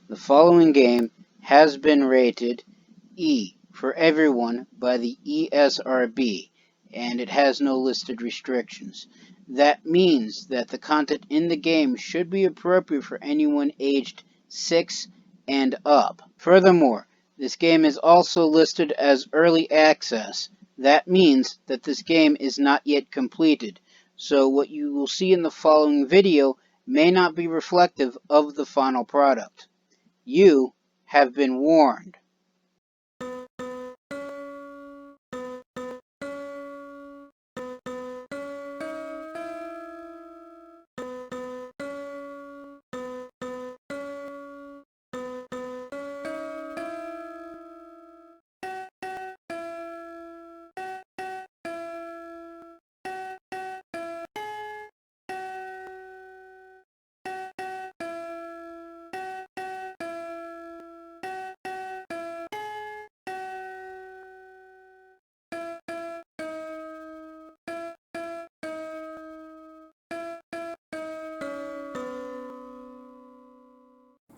The following game has been rated E for everyone by the ESRB, and it has no listed restrictions. That means that the content in the game should be appropriate for anyone aged 6 and up. Furthermore, this game is also listed as Early Access. That means that this game is not yet completed, so what you will see in the following video may not be reflective of the final product. You have been warned.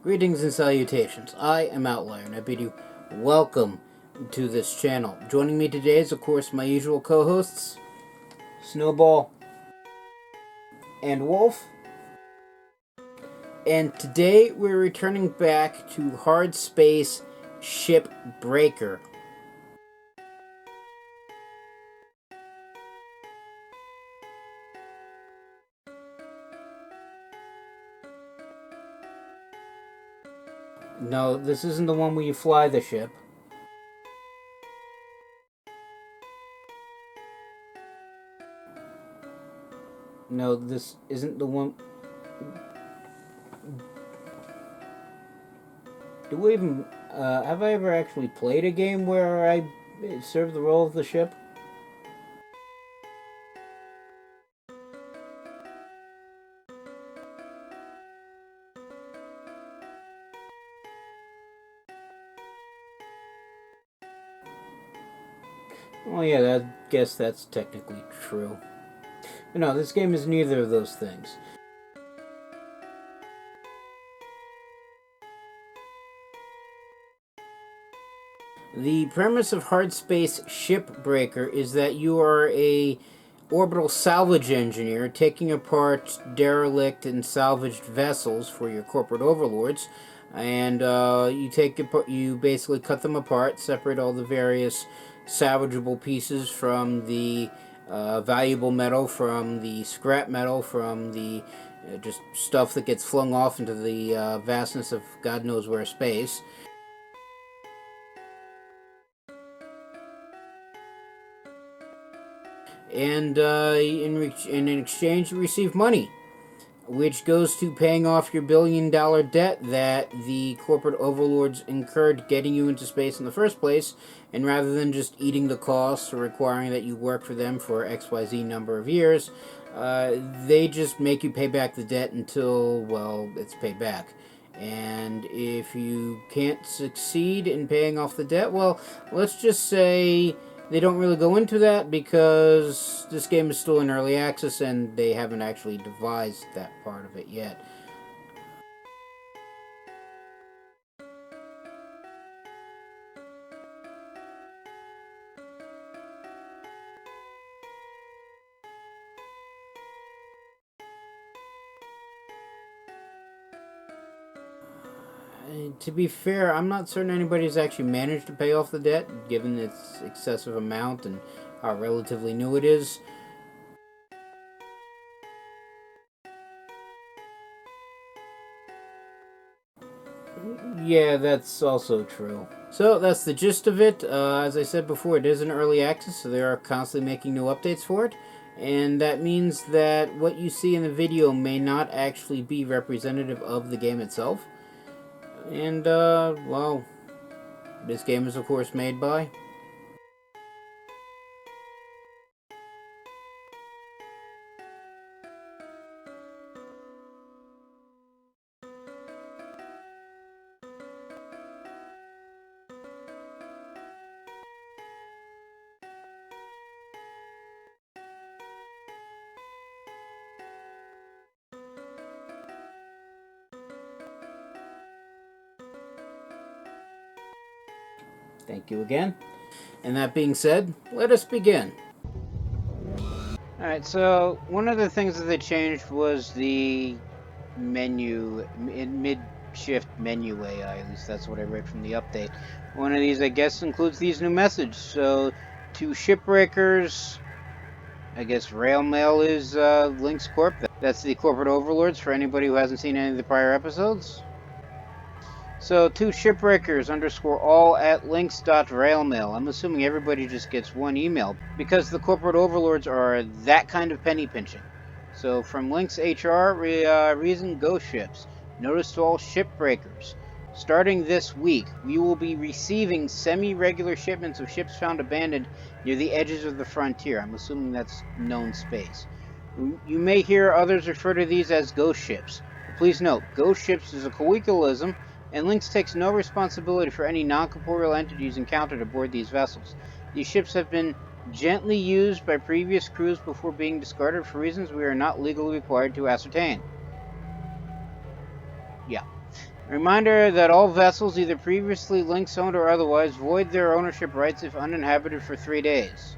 Greetings and salutations. I am Outlier, and I bid you welcome to this channel. Joining me today is, of course, my usual co-hosts, Snowball and Wolf. And today we're returning back to Hardspace Shipbreaker. No, this isn't the one where you fly the ship. No, this isn't the one. Do we even... have I ever actually played a game where I served the role of the ship? Well, yeah, I guess that's technically true. But no, this game is neither of those things. The premise of Hardspace Shipbreaker is that you are a orbital salvage engineer taking apart derelict and salvaged vessels for your corporate overlords, and you basically cut them apart, separate all the various salvageable pieces from the valuable metal, from the scrap metal, from the just stuff that gets flung off into the vastness of God knows where space. And in exchange you receive money, which goes to paying off your billion-dollar debt that the corporate overlords incurred getting you into space in the first place. And rather than just eating the costs or requiring that you work for them for XYZ number of years, they just make you pay back the debt until, well, it's paid back. And if you can't succeed in paying off the debt, well, let's just say they don't really go into that because this game is still in early access and they haven't actually devised that part of it yet. To be fair, I'm not certain anybody's actually managed to pay off the debt, given its excessive amount and how relatively new it is. Yeah, that's also true. So that's the gist of it. As I said before, it is in early access, so they are constantly making new updates for it. And that means that what you see in the video may not actually be representative of the game itself. And, well, this game is, of course, made by... Thank you again. And that being said, let us begin. Alright, so one of the things that they changed was the menu, mid-shift menu AI, at least that's what I read from the update. One of these, I guess, includes these new messages. So, to shipbreakers, I guess Rail Mail is Lynx Corp. That's the corporate overlords for anybody who hasn't seen any of the prior episodes. So, two shipbreakers underscore all at links.railmail. I'm assuming everybody just gets one email because the corporate overlords are that kind of penny pinching. So, from Links HR, reason ghost ships. Notice to all shipbreakers. Starting this week, we will be receiving semi-regular shipments of ships found abandoned near the edges of the frontier. I'm assuming that's known space. You may hear others refer to these as ghost ships. But please note, ghost ships is a colloquialism, and Lynx takes no responsibility for any non-corporeal entities encountered aboard these vessels. These ships have been gently used by previous crews before being discarded for reasons we are not legally required to ascertain. Yeah. A reminder that all vessels, either previously Lynx owned or otherwise, void their ownership rights if uninhabited for 3 days.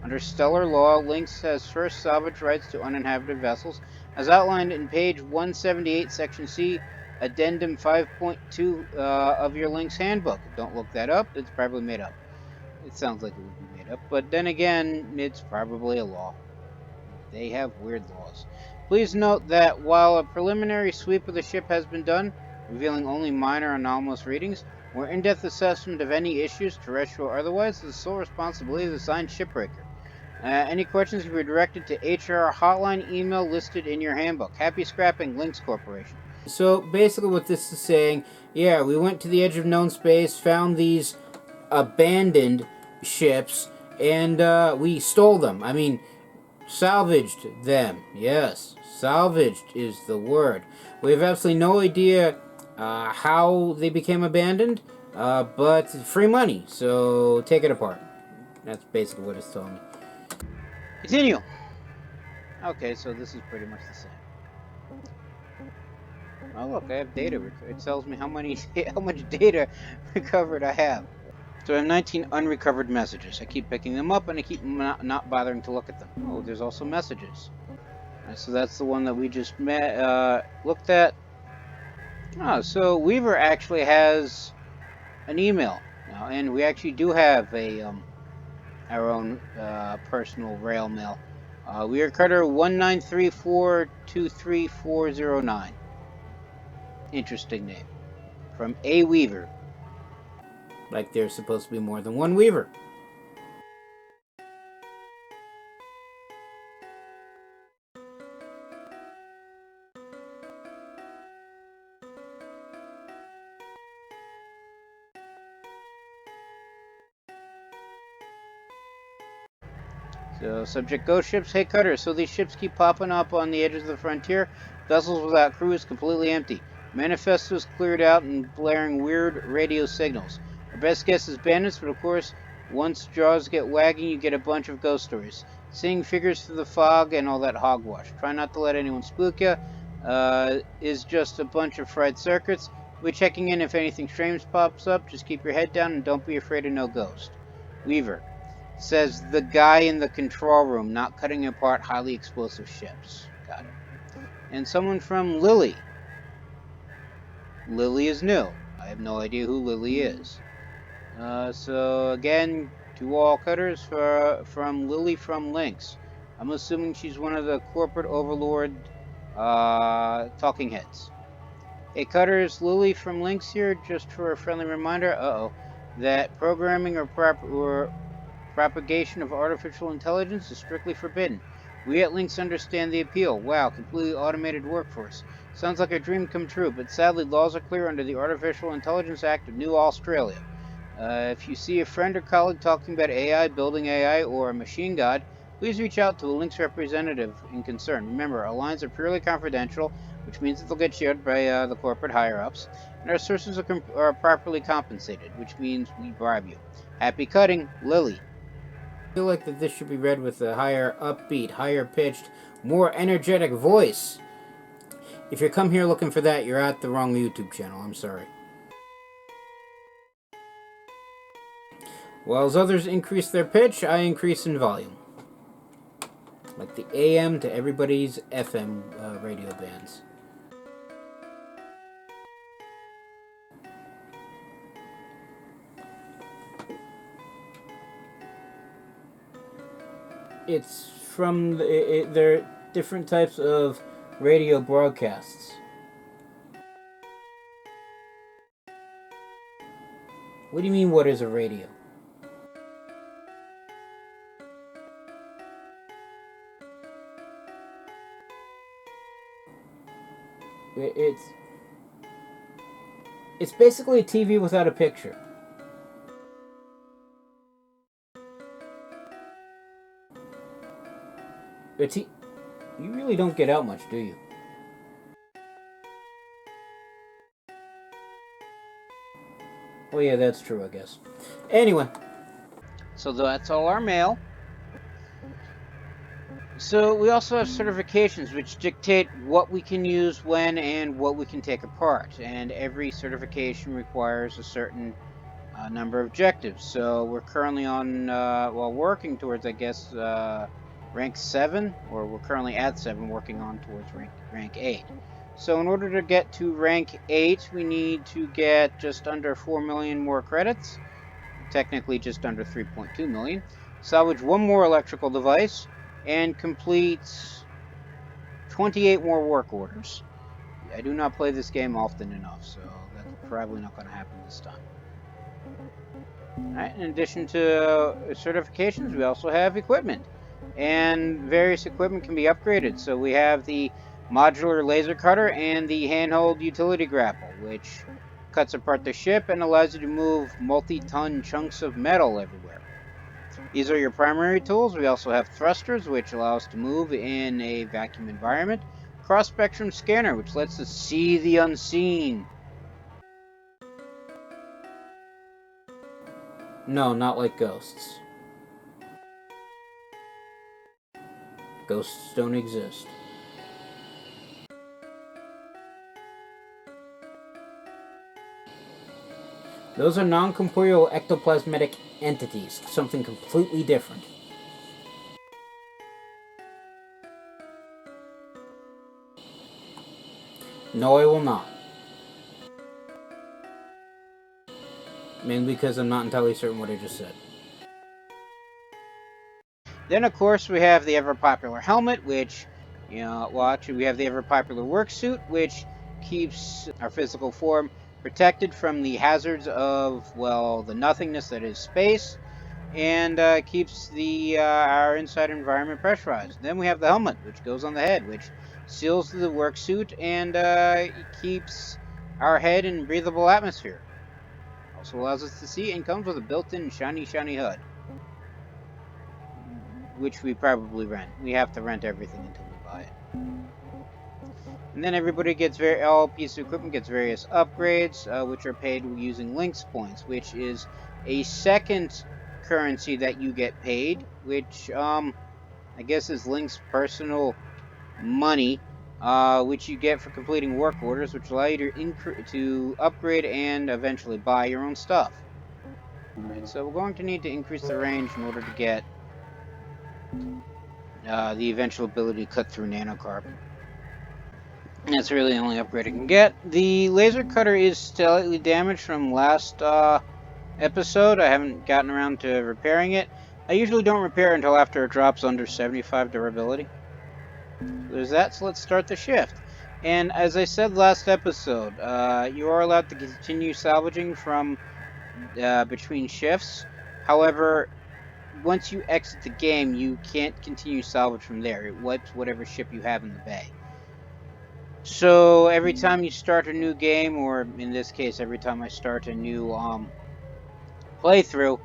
Under stellar law, Lynx has first salvage rights to uninhabited vessels, as outlined in page 178, section C, addendum 5.2 of your Lynx handbook. Don't look that up, it's probably made up. It sounds like it would be made up, but then again, it's probably a law. They have weird laws. Please note that while a preliminary sweep of the ship has been done, revealing only minor anomalous readings, or in-depth assessment of any issues, terrestrial or otherwise, is the sole responsibility of the assigned shipbreaker. Any questions can be directed to HR hotline email listed in your handbook. Happy scrapping, Lynx Corporation. So basically what this is saying, yeah, we went to the edge of known space, found these abandoned ships, and we stole them. I mean, salvaged them. Yes, salvaged is the word. We have absolutely no idea how they became abandoned, but free money, so take it apart. That's basically what it's telling me. Continue. Okay, so this is pretty much the same. Oh look, I have data. It tells me how much data recovered I have. So I have 19 unrecovered messages. I keep picking them up and I keep not bothering to look at them. Oh, there's also messages. Right, so that's the one that we just looked at. Oh, so Weaver actually has an email now, and we actually do have our own personal rail mail. We are Carter 193423409. Interesting name. From A Weaver. Like there's supposed to be more than one Weaver. So, subject ghost ships. Hey Cutter, so these ships keep popping up on the edges of the frontier. Vessels without crews, completely empty. Manifestos cleared out and blaring weird radio signals. Our best guess is bandits, but of course, once jaws get wagging, you get a bunch of ghost stories. Seeing figures through the fog and all that hogwash. Try not to let anyone spook you. Is just a bunch of fried circuits. We'll be checking in if anything strange pops up. Just keep your head down and don't be afraid of no ghost. Weaver. Says the guy in the control room, not cutting apart highly explosive ships. Got it. And someone from Lily. Lily is new. I have no idea who Lily is. So again, to all cutters from Lily from Lynx. I'm assuming she's one of the corporate overlord talking heads. Hey cutters, Lily from Lynx here, just for a friendly reminder, that programming or propagation of artificial intelligence is strictly forbidden. We at Lynx understand the appeal. Wow, completely automated workforce. Sounds like a dream come true, but sadly laws are clear under the Artificial Intelligence Act of New Australia. If you see a friend or colleague talking about AI, building AI, or a machine god, please reach out to a Lynx representative in concern. Remember, our lines are purely confidential, which means that they'll get shared by the corporate higher-ups, and our sources are properly compensated, which means we bribe you. Happy cutting, Lily. I feel like that this should be read with a higher upbeat, higher pitched, more energetic voice. If you come here looking for that, you're at the wrong YouTube channel. I'm sorry. While others increase their pitch, I increase in volume. Like the AM to everybody's FM radio bands. It's from there are different types of radio broadcasts. What do you mean, what is a radio? It's basically a TV without a picture. You really don't get out much, do you? Oh yeah, that's true, I guess. Anyway. So that's all our mail. So we also have certifications which dictate what we can use when and what we can take apart. And every certification requires a certain number of objectives. So we're currently on, working towards, I guess, rank 7, or we're currently at 7, working on towards rank 8. So in order to get to rank 8, we need to get just under 4 million more credits, technically just under 3.2 million, salvage 1 more electrical device, and complete 28 more work orders. I do not play this game often enough, so that's probably not going to happen this time. Alright, in addition to certifications, we also have equipment. And various equipment can be upgraded. So we have the modular laser cutter and the handheld utility grapple, which cuts apart the ship and allows you to move multi-ton chunks of metal everywhere. These are your primary tools. We also have thrusters, which allow us to move in a vacuum environment. Cross-spectrum scanner, which lets us see the unseen. No, not like ghosts. Ghosts don't exist. Those are non-corporeal ectoplasmatic entities, something completely different. No, I will not. Mainly because I'm not entirely certain what I just said. Then, of course, we have the ever-popular helmet, which, we have the ever-popular work-suit, which keeps our physical form protected from the hazards of, the nothingness that is space, and keeps our inside environment pressurized. Then we have the helmet, which goes on the head, which seals the work-suit and keeps our head in breathable atmosphere. Also allows us to see and comes with a built-in shiny HUD, which we probably rent. We have to rent everything until we buy it. And then everybody gets all pieces of equipment gets various upgrades, which are paid using links points, which is a second currency that you get paid, which I guess is Link's personal money, which you get for completing work orders, which allow you to upgrade and eventually buy your own stuff. Alright, so we're going to need to increase the range in order to get the eventual ability to cut through nanocarbon. That's really the only upgrade I can get. The laser cutter is slightly damaged from last episode. I haven't gotten around to repairing it. I usually don't repair until after it drops under 75 durability. There's that, so let's start the shift. And as I said last episode, you are allowed to continue salvaging from between shifts. However, once you exit the game, you can't continue salvage from there. It wipes whatever ship you have in the bay. So every time you start a new game, or in this case, every time I start a new playthrough,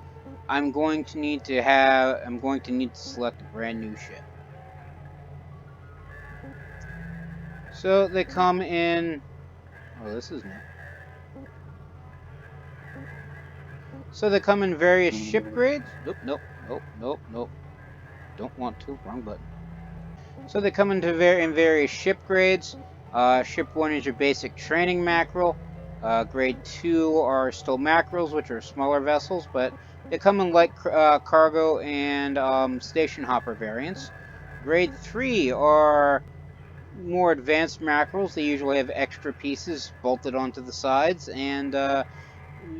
I'm going to need to select a brand new ship. So they come in. Oh, this is new. So they come in various ship grades. Nope. Don't want to. Wrong button. So they come into in various ship grades. Ship 1 is your basic training mackerel. Grade 2 are still mackerels, which are smaller vessels, but they come in light cargo and station hopper variants. Grade 3 are more advanced mackerels. They usually have extra pieces bolted onto the sides and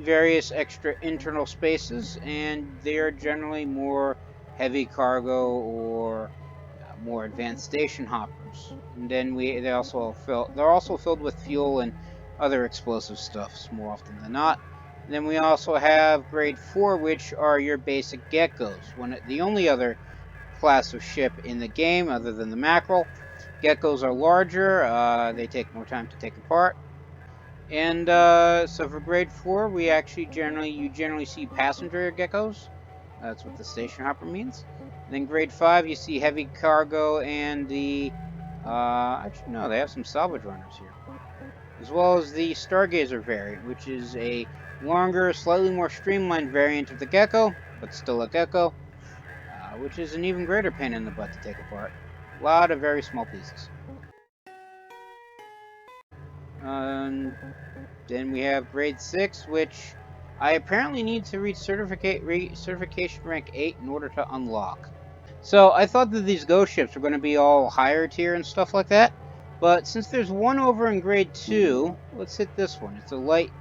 various extra internal spaces, and they are generally more heavy cargo or more advanced station hoppers. And then they're also filled with fuel and other explosive stuffs more often than not. And then we also have grade 4, which are your basic geckos. The only other class of ship in the game other than the mackerel. Geckos are larger. They take more time to take apart. And so for grade 4, you generally see passenger geckos. That's what the station hopper means. And then grade 5, you see heavy cargo and actually no, they have some salvage runners here, as well as the stargazer variant, which is a longer, slightly more streamlined variant of the gecko, but still a gecko, which is an even greater pain in the butt to take apart. A lot of very small pieces. Then we have grade 6, which I apparently need to reach certification rank 8 in order to unlock. So I thought that these ghost ships were going to be all higher tier and stuff like that, but since there's one over in grade 2, let's hit this one. It's a light.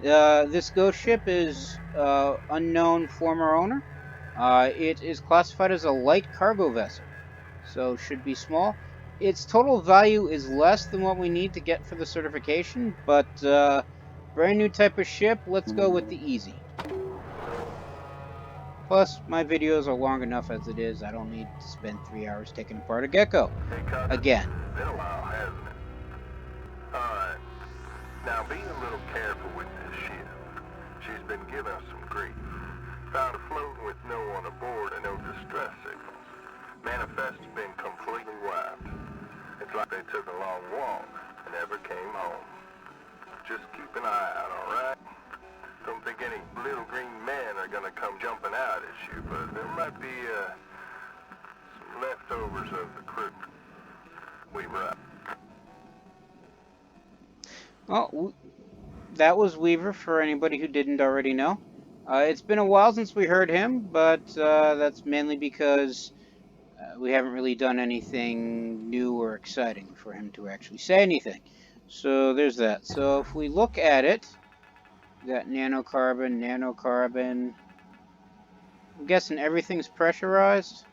This ghost ship is unknown former owner. It is classified as a light cargo vessel, so should be small. Its total value is less than what we need to get for the certification, but brand new type of ship, let's go with the easy. Plus, my videos are long enough as it is. I don't need to spend 3 hours taking apart a gecko. Again. Been a while, hasn't it? Alright. Now be a little careful with this ship. She's been giving us some grief. Found her floating with no one aboard and no distress signals. Manifest's been completely wiped. It's like they took a long walk and never came home. Just keep an eye out, alright? Don't think any little green men are gonna come jumping out at you, but there might be some leftovers of the crew. Weaver out. Well, that was Weaver for anybody who didn't already know. It's been a while since we heard him, but that's mainly because we haven't really done anything new or exciting for him to actually say anything. So there's that. So if we look at it, we got nanocarbon. I'm guessing everything's pressurized.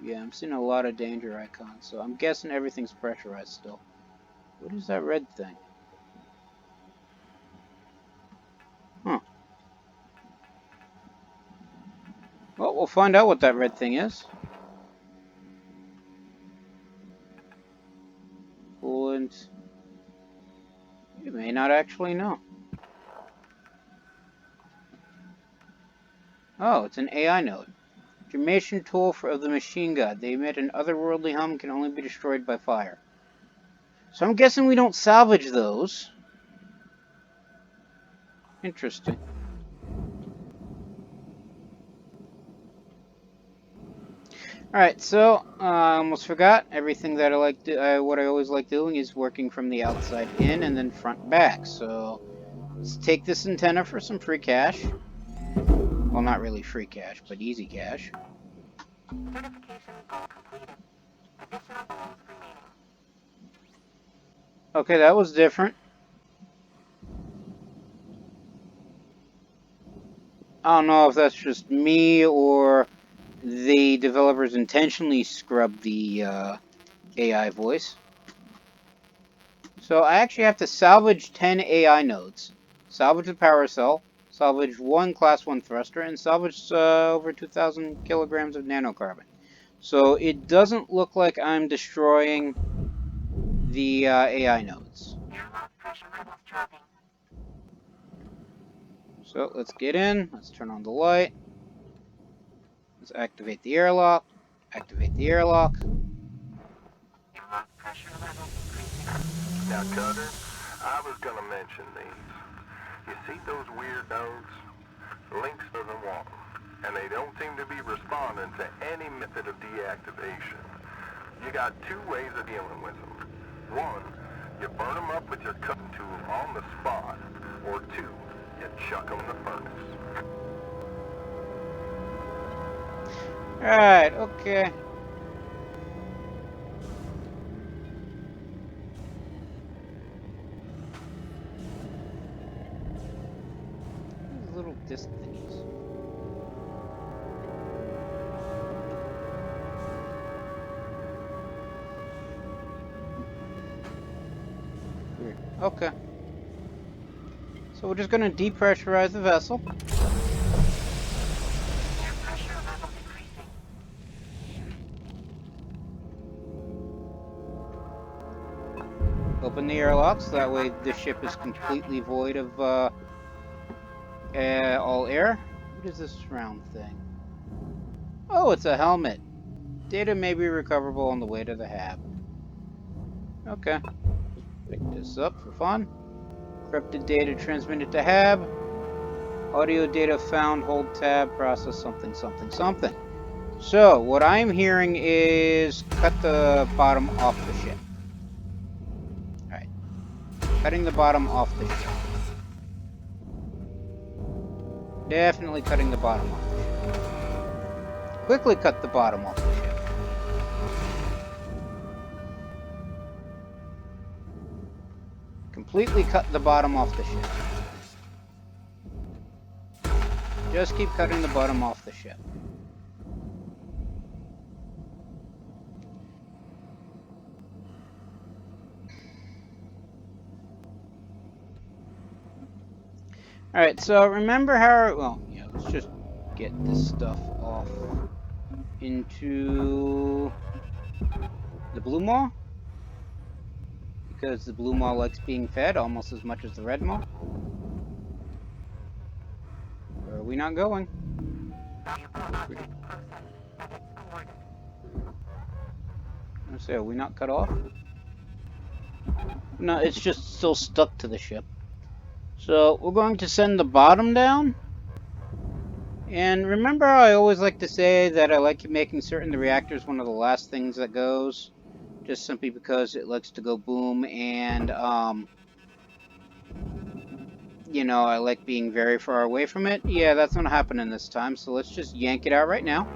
Yeah, I'm seeing a lot of danger icons, so I'm guessing everything's pressurized still. What is that red thing? Huh. Well, we'll find out what that red thing is. Coolant. You may not actually know. Oh, it's an AI node. Germination tool of the machine god. They emit an otherworldly hum, can only be destroyed by fire. So I'm guessing we don't salvage those. Interesting. Alright, so I almost forgot. Everything that what I always like doing is working from the outside in and then front back. So let's take this antenna for some free cash. Well, not really free cash, but easy cash. Okay, that was different. I don't know if that's just me or the developers intentionally scrubbed the AI voice. So I actually have to salvage 10 AI nodes. Salvage the power cell, salvage 1 class 1 thruster, and salvage over 2,000 kilograms of nanocarbon. So it doesn't look like I'm destroying the AI nodes. So let's get in, let's turn on the light. Let's activate the airlock. Activate the airlock. Now, Cutter, I was gonna mention these. You see those weird nodes? Lynx doesn't want them, and they don't seem to be responding to any method of deactivation. You got two ways of dealing with them. One, You burn them up with your cutting tool on the spot, or 2, you chuck them in the furnace. Alright, okay. These little disc thingies. Weird. Okay. So we're just gonna depressurize the vessel. Open the airlocks, that way the ship is completely void of all air. What is this round thing? Oh, it's a helmet. Data may be recoverable on the way to the hab. Okay. Pick this up for fun. Encrypted data transmitted to hab. Audio data found, hold tab, process something, something, something. So, what I'm hearing is cut the bottom off the ship. Alright. Cutting the bottom off the ship. Definitely cutting the bottom off the ship. Quickly cut the bottom off the ship. Completely cut the bottom off the ship. Just keep cutting the bottom off the ship. Alright, so remember how... Well, yeah, let's just get this stuff off into the blue maw. Because the blue maw likes being fed almost as much as the red maw. Where are we not going? I say, are we not cut off? No, it's just still stuck to the ship. So, we're going to send the bottom down. And remember how I always like to say that I like making certain the reactor is one of the last things that goes? Just simply because it likes to go boom and, you know, I like being very far away from it. Yeah, that's not happening this time, so let's just yank it out right now.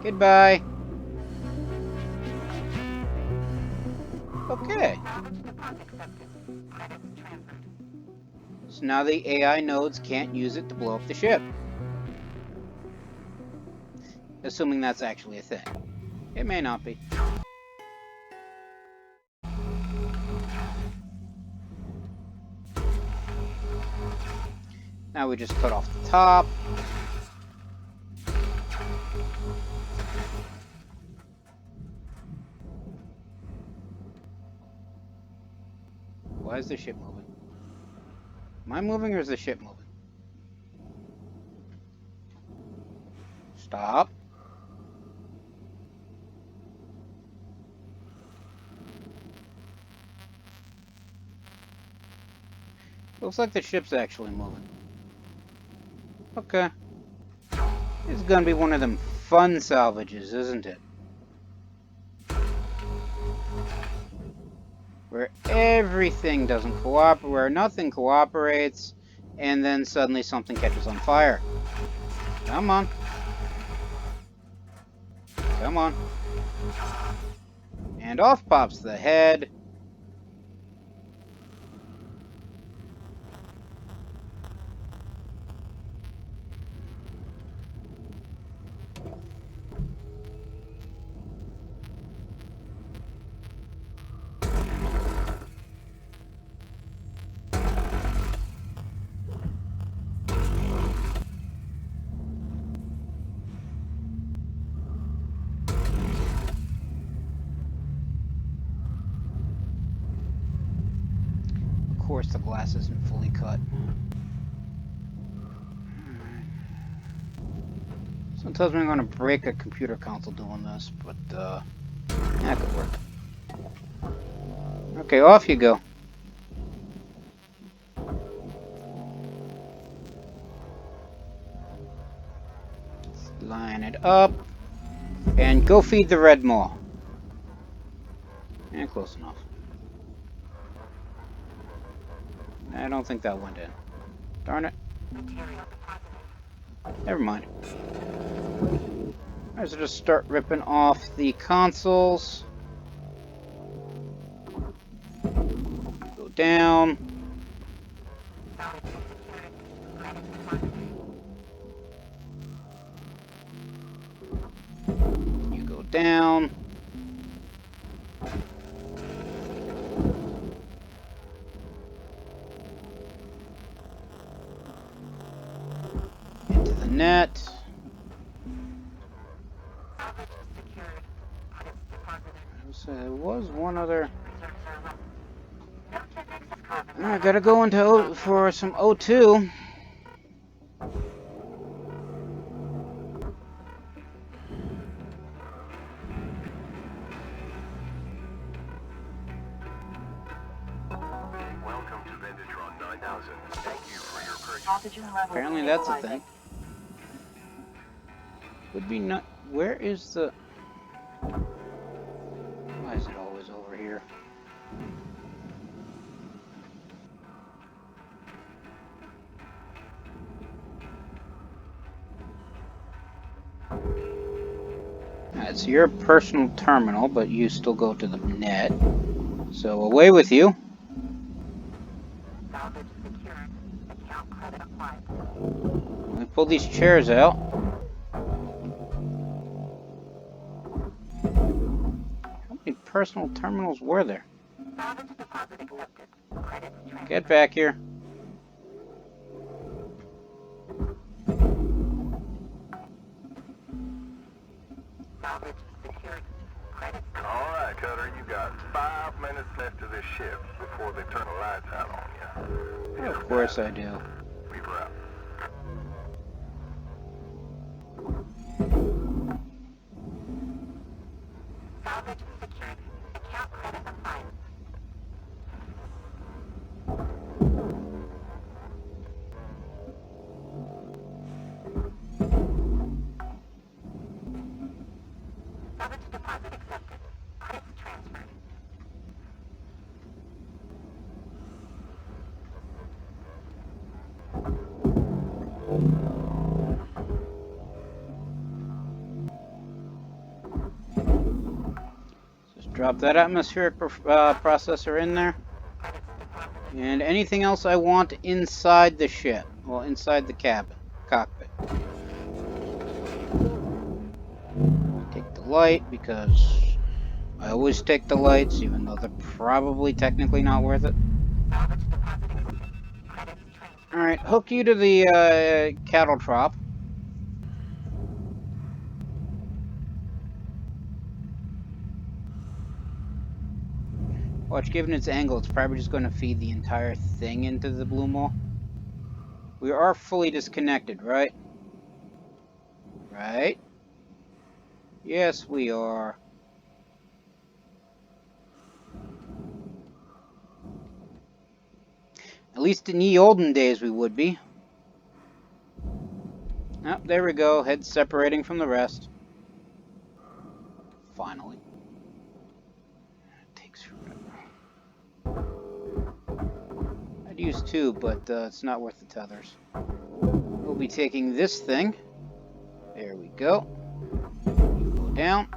Goodbye. Okay. So now the AI nodes can't use it to blow up the ship. Assuming that's actually a thing. It may not be. Now we just cut off the top. Why is the ship moving? Am I moving or is the ship moving? Stop. Looks like the ship's actually moving. Okay. It's gonna be one of them fun salvages, isn't it? Where everything doesn't cooperate, where nothing cooperates, and then suddenly something catches on fire. Come on. Come on. And off pops the head. Of course the glass isn't fully cut. Someone tells me I'm gonna break a computer console doing this, but that could work. Okay, off you go. Line it up. And go feed the red maw. Yeah, close enough. I don't think that went in. Darn it. Never mind. Alright, so just start ripping off the consoles. Go down. You go down. Into the net. There was one other. I gotta go into for some O2. Welcome to Vendatron 9000. Thank you for your purchase. Apparently that's a thing. Would be not. Where is the? Why is it always over here? It's your personal terminal, but you still go to the net. So away with you. Salvage secured. Account credit applied. Let me pull these chairs out. How many personal terminals were there? Salvage deposit accepted. Credits transferred. Get back here. Salvage secured. Credits. Alright, Cutter, you got 5 minutes left of this shift before they turn the lights out on you. Of course I do. We were out. Salvage secured. Account credit applied. Salvage deposit accepted. Credits transferred. Just drop that atmospheric processor in there. And anything else I want inside the ship. Well, inside the cabin. Cockpit. Take the light because I always take the lights, even though they're probably technically not worth it. Salvage deposit accepted. Credits transferred. Alright, hook you to the cattle trop. Watch, given its angle, it's probably just going to feed the entire thing into the blue maw. We are fully disconnected, right? Right? Yes, we are. At least in ye olden days we would be. Oh, there we go. Head separating from the rest. Finally. It takes forever. I'd use two, but it's not worth the tethers. We'll be taking this thing. There we go. You go down.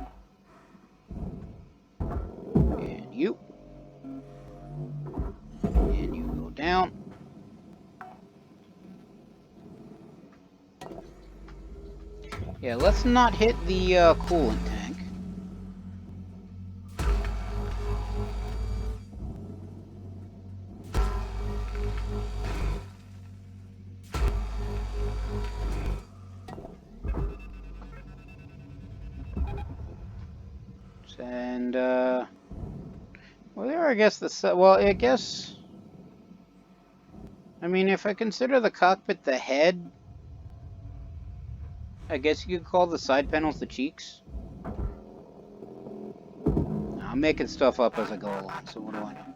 And you. And you go down. Yeah, let's not hit the coolant tank. And, well, there, I guess well, I guess, I mean, if I consider the cockpit the head, I guess you could call the side panels the cheeks. I'm making stuff up as I go along, so what do I know?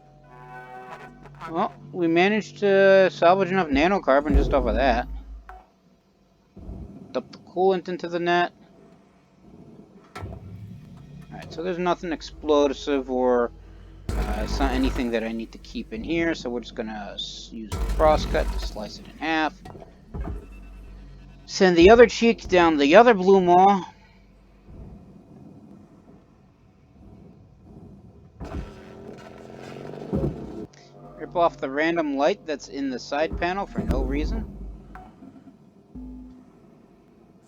Well, we managed to salvage enough nanocarbon just off of that. Dump the coolant into the net. Alright, so there's nothing explosive or It's not anything that I need to keep in here, so we're just gonna use a crosscut to slice it in half. Send the other cheek down the other blue maw. Rip off the random light that's in the side panel for no reason.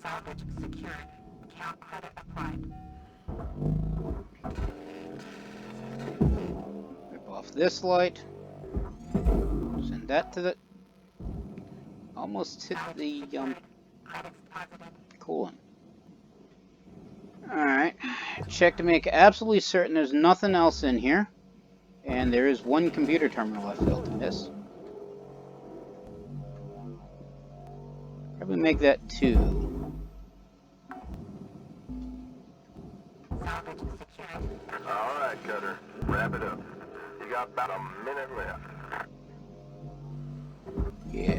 Salvage secured. Account credit applied. Rip off this light. Send that to the... Almost hit the Credits posited. coolant. Alright. Check to make absolutely certain there's nothing else in here. And there is one computer terminal I failed to miss. Probably make that 2. Salvage secured. All right, Cutter. Wrap it up. You got about a minute left. Yeah.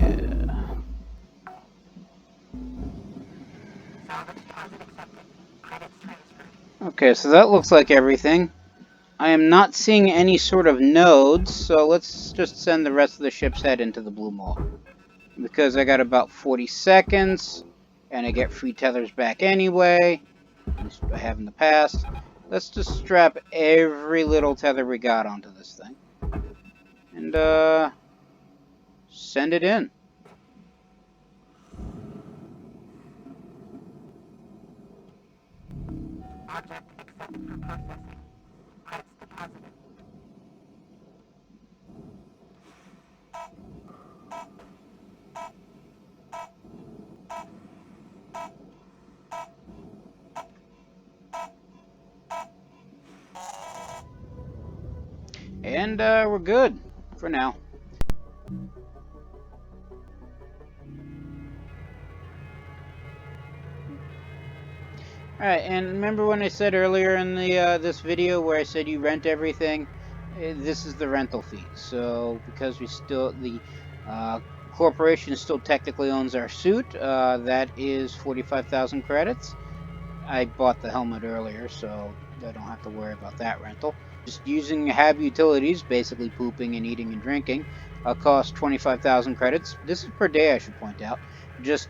Salvage deposit accepted. Credits transferred. Okay, so that looks like everything. I am not seeing any sort of nodes, so let's just send the rest of the ship's head into the blue maw. Because I got about 40 seconds, and I get free tethers back anyway. At least I have in the past. Let's just strap every little tether we got onto this thing. And, send it in. Object accepted for processing. Credits deposited. And, we're good. For now. Alright, and remember when I said earlier in the this video where I said you rent everything? This is the rental fee. So, because the corporation still technically owns our suit, that is 45,000 credits. I bought the helmet earlier, so I don't have to worry about that rental. Just using HAB utilities, basically pooping and eating and drinking, costs 25,000 credits. This is per day, I should point out. Just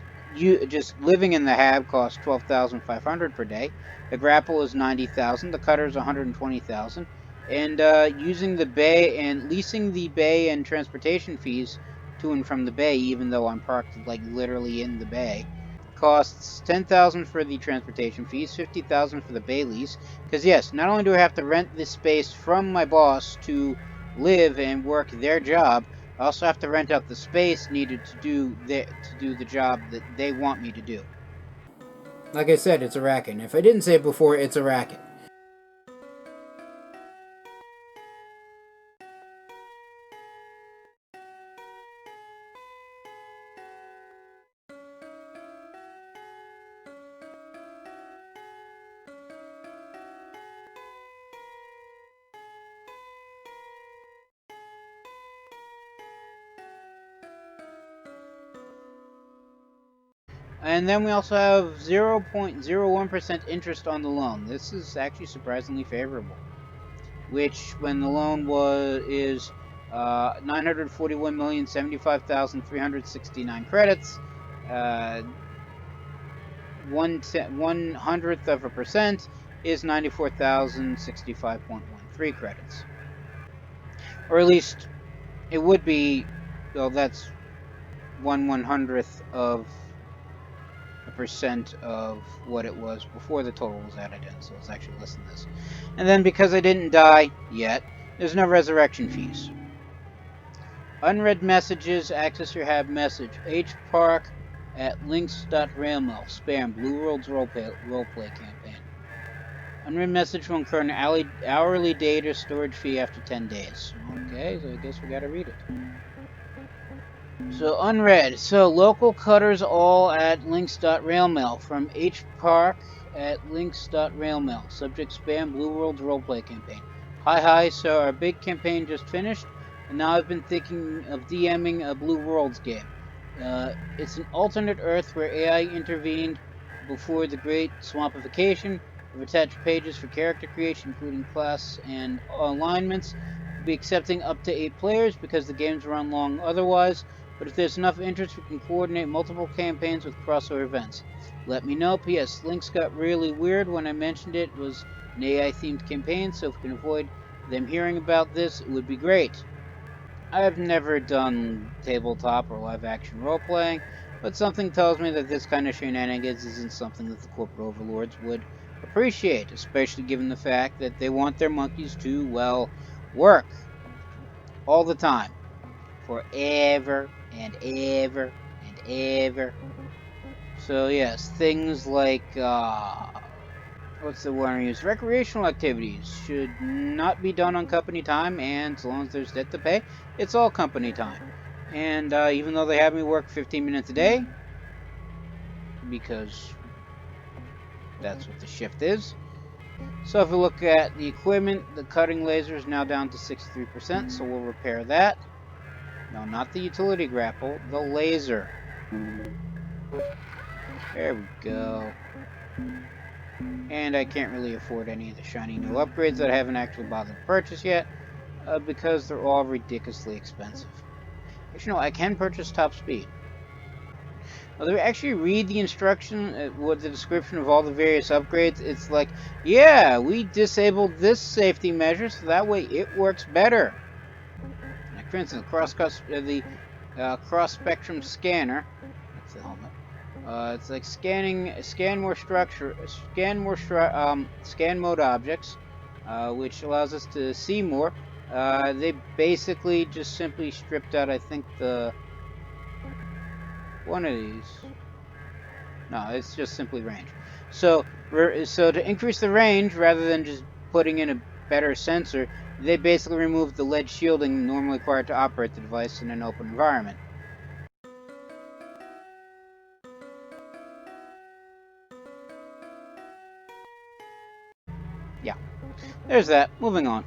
living in the HAB costs 12,500 per day. The grapple is 90,000. The cutter is 120,000. And using the bay and leasing the bay and transportation fees to and from the bay, even though I'm parked like literally in the bay, costs 10,000 for the transportation fees, 50,000 for the bay lease. Because yes, not only do I have to rent this space from my boss to live and work their job, I also have to rent out the space needed to do the job that they want me to do. Like I said, it's a racket. And if I didn't say it before, it's a racket. And then we also have 0.01% interest on the loan. This is actually surprisingly favorable. Which, when the loan is 941,075,369 credits, 1/100th of a percent is 94,065.13 credits. Or at least it would be, well, that's 1/100th of a percent of what it was before the total was added in, so it's actually less than this. And then because I didn't die yet, there's no resurrection fees. Unread messages, access your HAB message. hpark at links.railmail. Spam Blue World's roleplay campaign. Unread message will incur an hourly data storage fee after 10 days. Okay, so I guess we gotta read it. So unread. So local cutters all at links.railmail from hpark at links.railmail. Subject spam Blue World's roleplay campaign. Hi, so our big campaign just finished, and now I've been thinking of DMing a Blue Worlds game. It's an alternate Earth where AI intervened before the Great Swampification. I've attached pages for character creation, including class and alignments. be accepting up to 8 players because the games run long otherwise, but if there's enough interest, we can coordinate multiple campaigns with crossover events. Let me know. P.S. Links got really weird when I mentioned it was an AI-themed campaign, so if we can avoid them hearing about this, it would be great. I've never done tabletop or live-action role-playing, but something tells me that this kind of shenanigans isn't something that the corporate overlords would appreciate, especially given the fact that they want their monkeys to, well, work all the time, forever and ever and ever. So yes, things like, what's the one I use? Recreational activities should not be done on company time, and as long as there's debt to pay, it's all company time. And even though they have me work 15 minutes a day, because that's what the shift is. So if we look at the equipment, the cutting laser is now down to 63%, so we'll repair that. No, not the utility grapple, the laser. There we go. And I can't really afford any of the shiny new upgrades that I haven't actually bothered to purchase yet, because they're all ridiculously expensive. Actually, no, I can purchase top speed. Now, they actually read the instruction, with the description of all the various upgrades. It's like, yeah, we disabled this safety measure so that way it works better. Like, for instance, the cross-spectrum scanner. That's the helmet. It's like scan mode objects, which allows us to see more. They basically just simply stripped out, I think, one of these. No, it's just simply range. So to increase the range, rather than just putting in a better sensor, they basically removed the lead shielding normally required to operate the device in an open environment. Yeah, there's that. Moving on.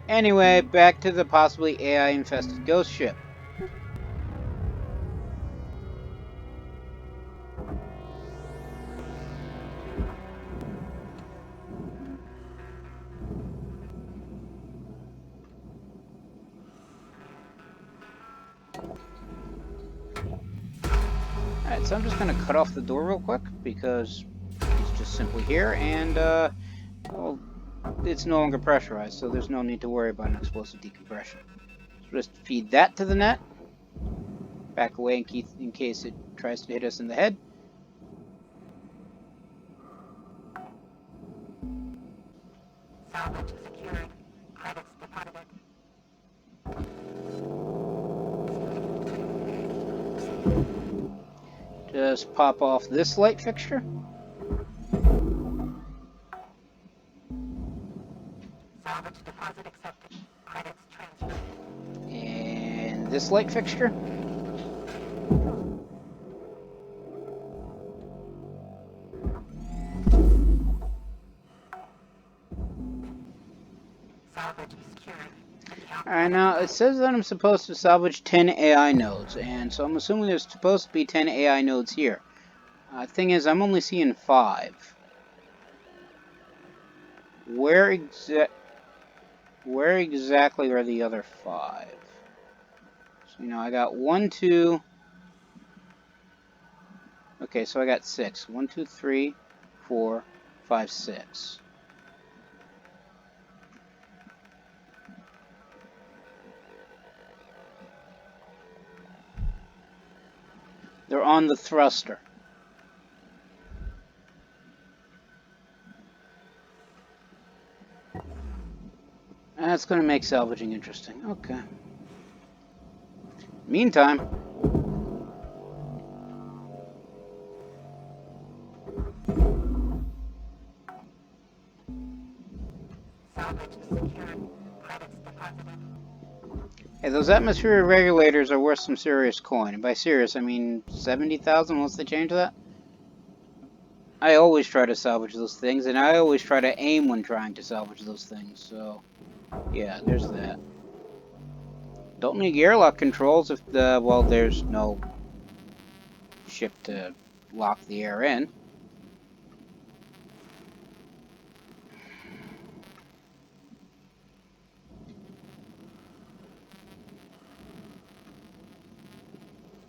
Anyway, back to the possibly AI-infested ghost ship. Alright, so I'm just going to cut off the door real quick, because it's just simply here, and, well, it's no longer pressurized, so there's no need to worry about an explosive decompression. So just feed that to the net. Back away in case it tries to hit us in the head. Salvage secured. Credits deposited. Just pop off this light fixture. Salvage deposit accepted. Credits transferred. And this light fixture. Salvage secured. Alright, now it says that I'm supposed to salvage 10 AI nodes, and so I'm assuming there's supposed to be 10 AI nodes here. Thing is, I'm only seeing 5. Where exactly are the other 5? So, I got 1, 2... Okay, so I got 6. 1, 2, 3, 4, 5, 6. They're on the thruster. That's going to make salvaging interesting. Okay. Meantime... Salvage secured. Credits deposited. Hey, those atmosphere regulators are worth some serious coin. And by serious, I mean 70,000 once they change that. I always try to salvage those things, and I always try to aim when trying to salvage those things, so... Yeah, there's that. Don't need airlock controls if there's no ship to lock the air in.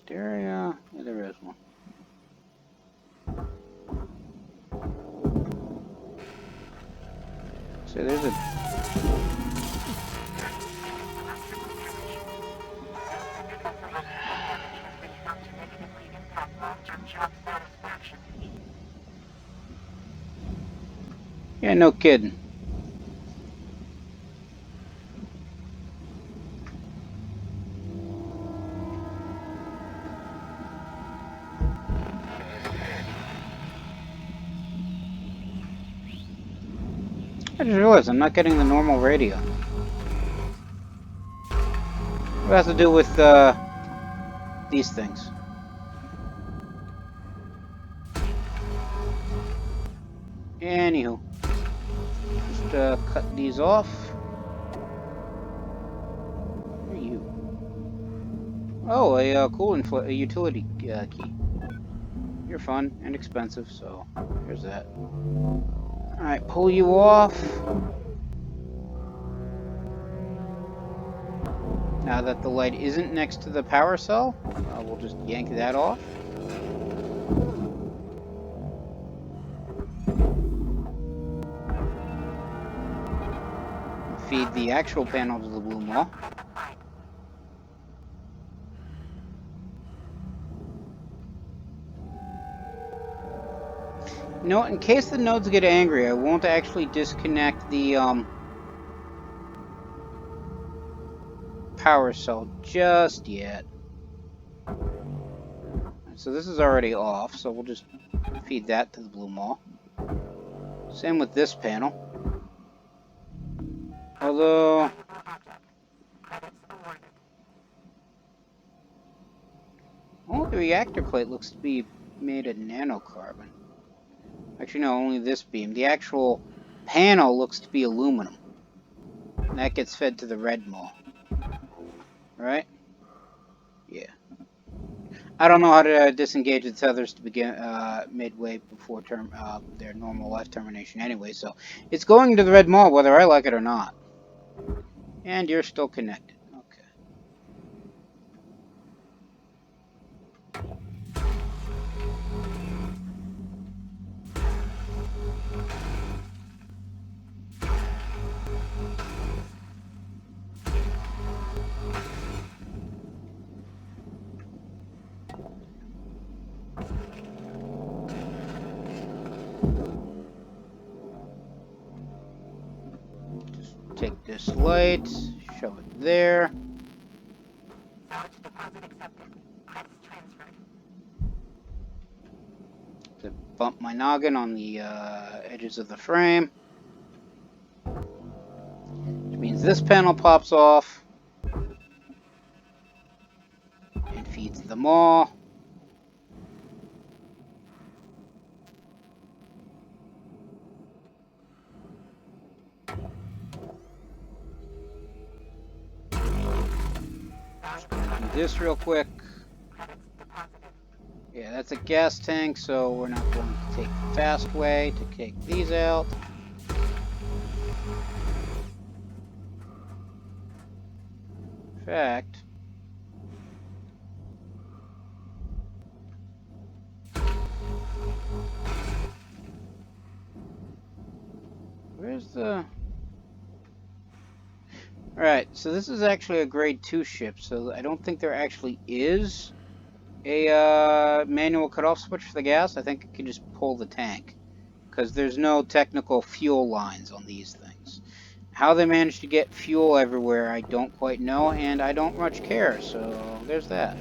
there? Yeah, there is one. So there's a... Yeah, no kidding. I just realized I'm not getting the normal radio. What has to do with these things? Anywho, just cut these off. Where are you? Oh, a a utility key. You're fun and expensive, so there's that. Alright, pull you off. Now that the light isn't next to the power cell, we'll just yank that off. Feed the actual panel to the blue maw. You know what, in case the nodes get angry, I won't actually disconnect the power cell just yet. So this is already off, so we'll just feed that to the blue maw. Same with this panel. Although... only the reactor plate looks to be made of nanocarbon. Actually, no, only this beam. The actual panel looks to be aluminum. And that gets fed to the red maw. Right? Yeah. I don't know how to disengage the tethers to begin midway before their normal life termination anyway, so it's going to the red maw whether I like it or not. And you're still connected. Okay. Just take this light, shove it there. Salvage deposit accepted. Credits transferred. To bump my noggin on the edges of the frame. Which means this panel pops off and feeds the maw. Do this real quick. Yeah, that's a gas tank, so we're not going to take the fast way to take these out. In fact, where's the... Alright, so this is actually a grade 2 ship, so I don't think there actually is a manual cutoff switch for the gas. I think I can just pull the tank, because there's no technical fuel lines on these things. How they manage to get fuel everywhere, I don't quite know, and I don't much care, so there's that.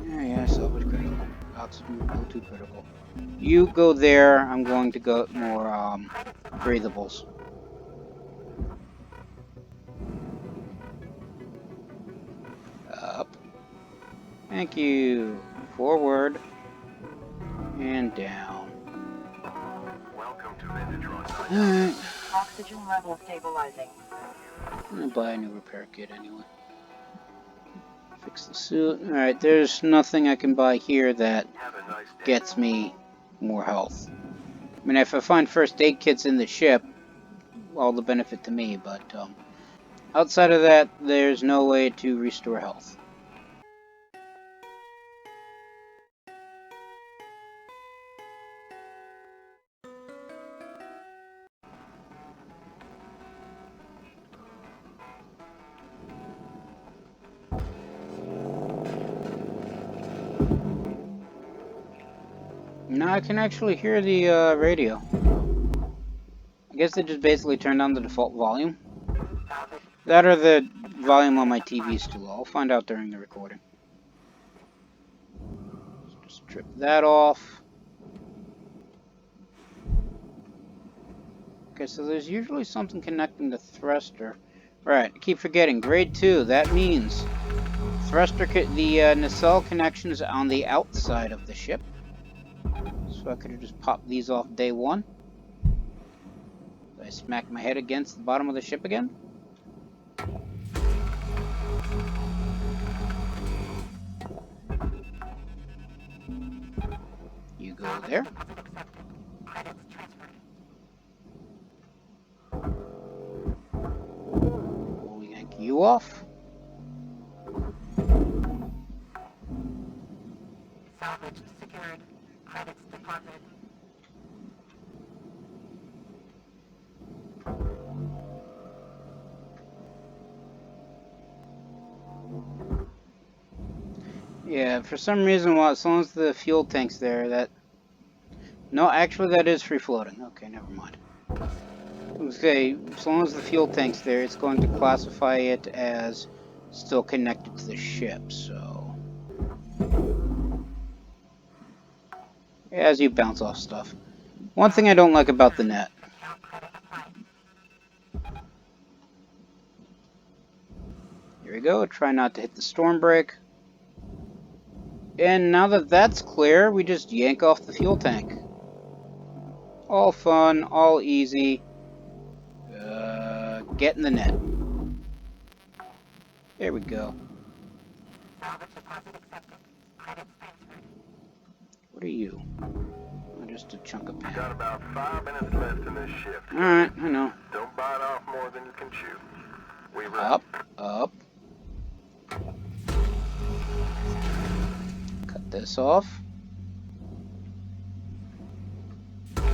Yeah, salvage critical. Oxygen, O2 critical. You go there, I'm going to go more breathables. Up. Thank you. Forward. And down. Welcome to Vintage. Alright. Oxygen level stabilizing. I'm gonna buy a new repair kit anyway. Fix the suit. Alright, there's nothing I can buy here that Have a nice day. gets me more health. I mean, if I find first aid kits in the ship, all the benefit to me, but Outside of that, there's no way to restore health. Now I can actually hear the radio. I guess they just basically turned on the default volume. That or the volume on my TV is too low. I'll find out during the recording. Just strip that off. Okay, so there's usually something connecting the thruster. Right, I keep forgetting. Grade 2, that means the nacelle connection is on the outside of the ship. So I could have just popped these off day 1. I smack my head against the bottom of the ship again. You go there. We'll yank you off. Salvage secured. Credits deposited. Yeah, for some reason, well, as long as the fuel tank's there, that... No, actually that is free floating. Okay, never mind. Okay, as long as the fuel tank's there, it's going to classify it as still connected to the ship, so... As you bounce off stuff. One thing I don't like about the net. Account credit applied. Here we go, try not to hit the storm brake. And now that that's clear, we just yank off the fuel tank. All fun, all easy. Get in the net. There we go. Salvage deposit accepted. Credits transferred. What are you? Oh, just a chunk of Got pan. about 5 minutes left in this shift. Alright, I know. Don't bite off more than you can chew. We run. Up, up. Cut this off. Cut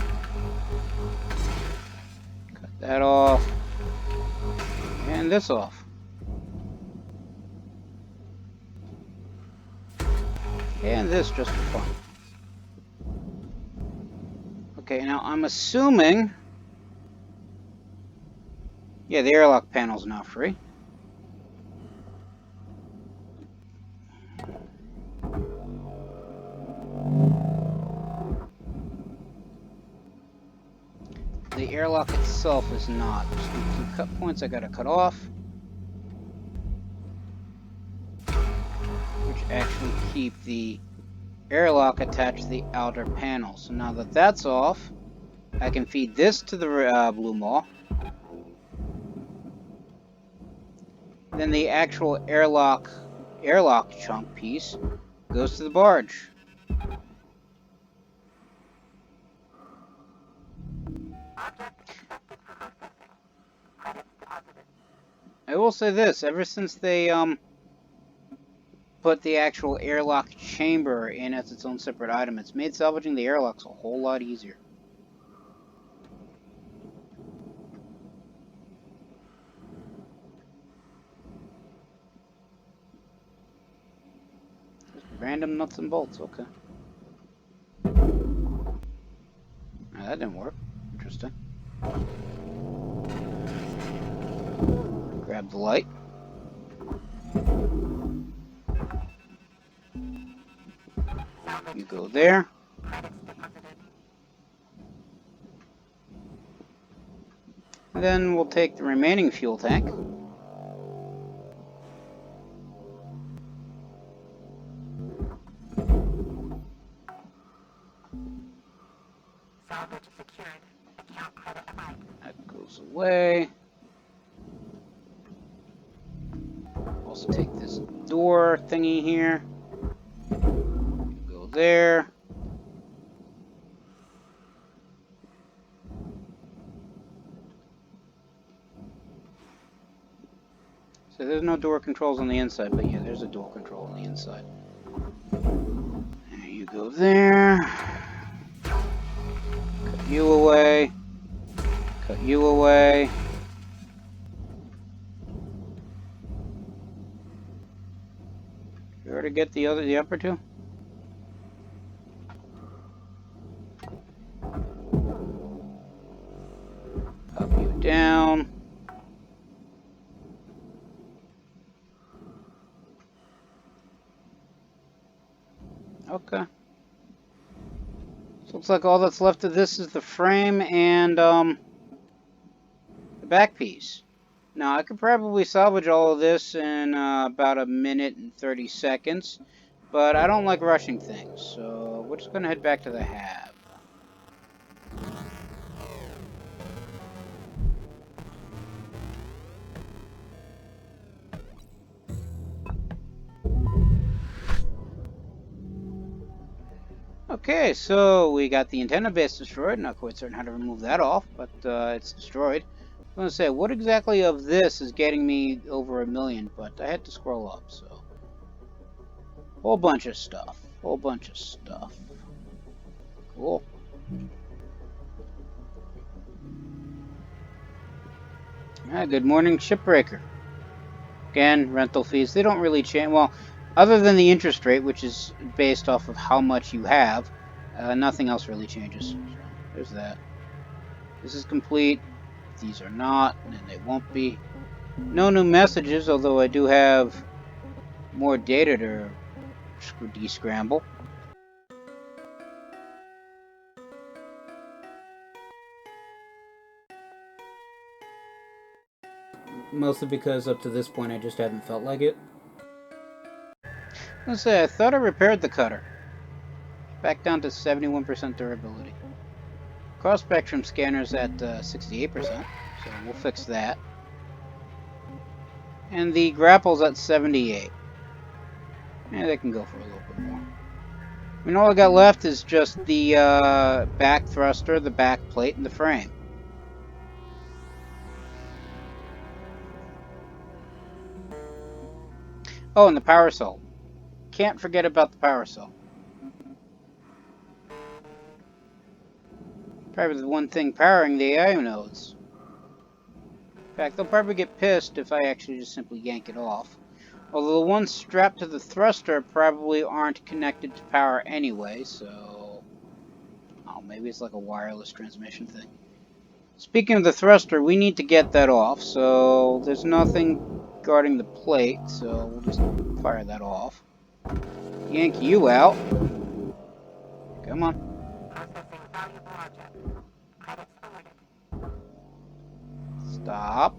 that off. And this off. And this just for fun. Okay, now I'm assuming... Yeah, the airlock panel's now free. The airlock itself is not. There's some two cut points I gotta cut off. Which actually keep the airlock attached to the outer panel. So now that that's off, I can feed this to the blue maw. Then the actual airlock chunk piece goes to the barge. I will say this, ever since they put the actual airlock chamber in as its own separate item, it's made salvaging the airlocks a whole lot easier. Just random nuts and bolts, okay. Now, that didn't work. Interesting. Grab the light. You go there. Then we'll take the remaining fuel tank. Salvage secured. Account credit applied. That goes away. Also take this door thingy here. Go there. So there's no door controls on the inside, but yeah, there's a door control on the inside. There you go there. Cut you away. Cut you away. You already get the upper two? Up you down. Okay. So looks like all that's left of this is the frame and the back piece. Now I could probably salvage all of this in about 1 minute and 30 seconds, but I don't like rushing things, so we're just gonna head back to the hab. Okay, so we got the antenna base destroyed. Not quite certain how to remove that off, but it's destroyed. I'm gonna say, what exactly of this is getting me over 1,000,000? But I had to scroll up, so whole bunch of stuff. Whole bunch of stuff. Cool. Good morning, Shipbreaker. Again, rental fees, they don't really change. Well, other than the interest rate, which is based off of how much you have, nothing else really changes. So, there's that. This is complete. These are not, and they won't be. No new messages, although I do have more data to descramble. Mostly because up to this point I just haven't felt like it. Let's say I thought I repaired the cutter. Back down to 71% durability. Cross spectrum scanner's at 68%, so we'll fix that. And the grapple's at 78. Yeah, they can go for a little bit more. I mean, all I got left is just the back thruster, the back plate, and the frame. Oh, and the power cell. Can't forget about the power cell. Probably the one thing powering the AI nodes. In fact, they'll probably get pissed if I actually just simply yank it off. Although the ones strapped to the thruster probably aren't connected to power anyway, so... Oh, maybe it's like a wireless transmission thing. Speaking of the thruster, we need to get that off, so there's nothing guarding the plate, so we'll just fire that off. Yank you out. Come on. Processing valuable object. Credits awarded. Stop.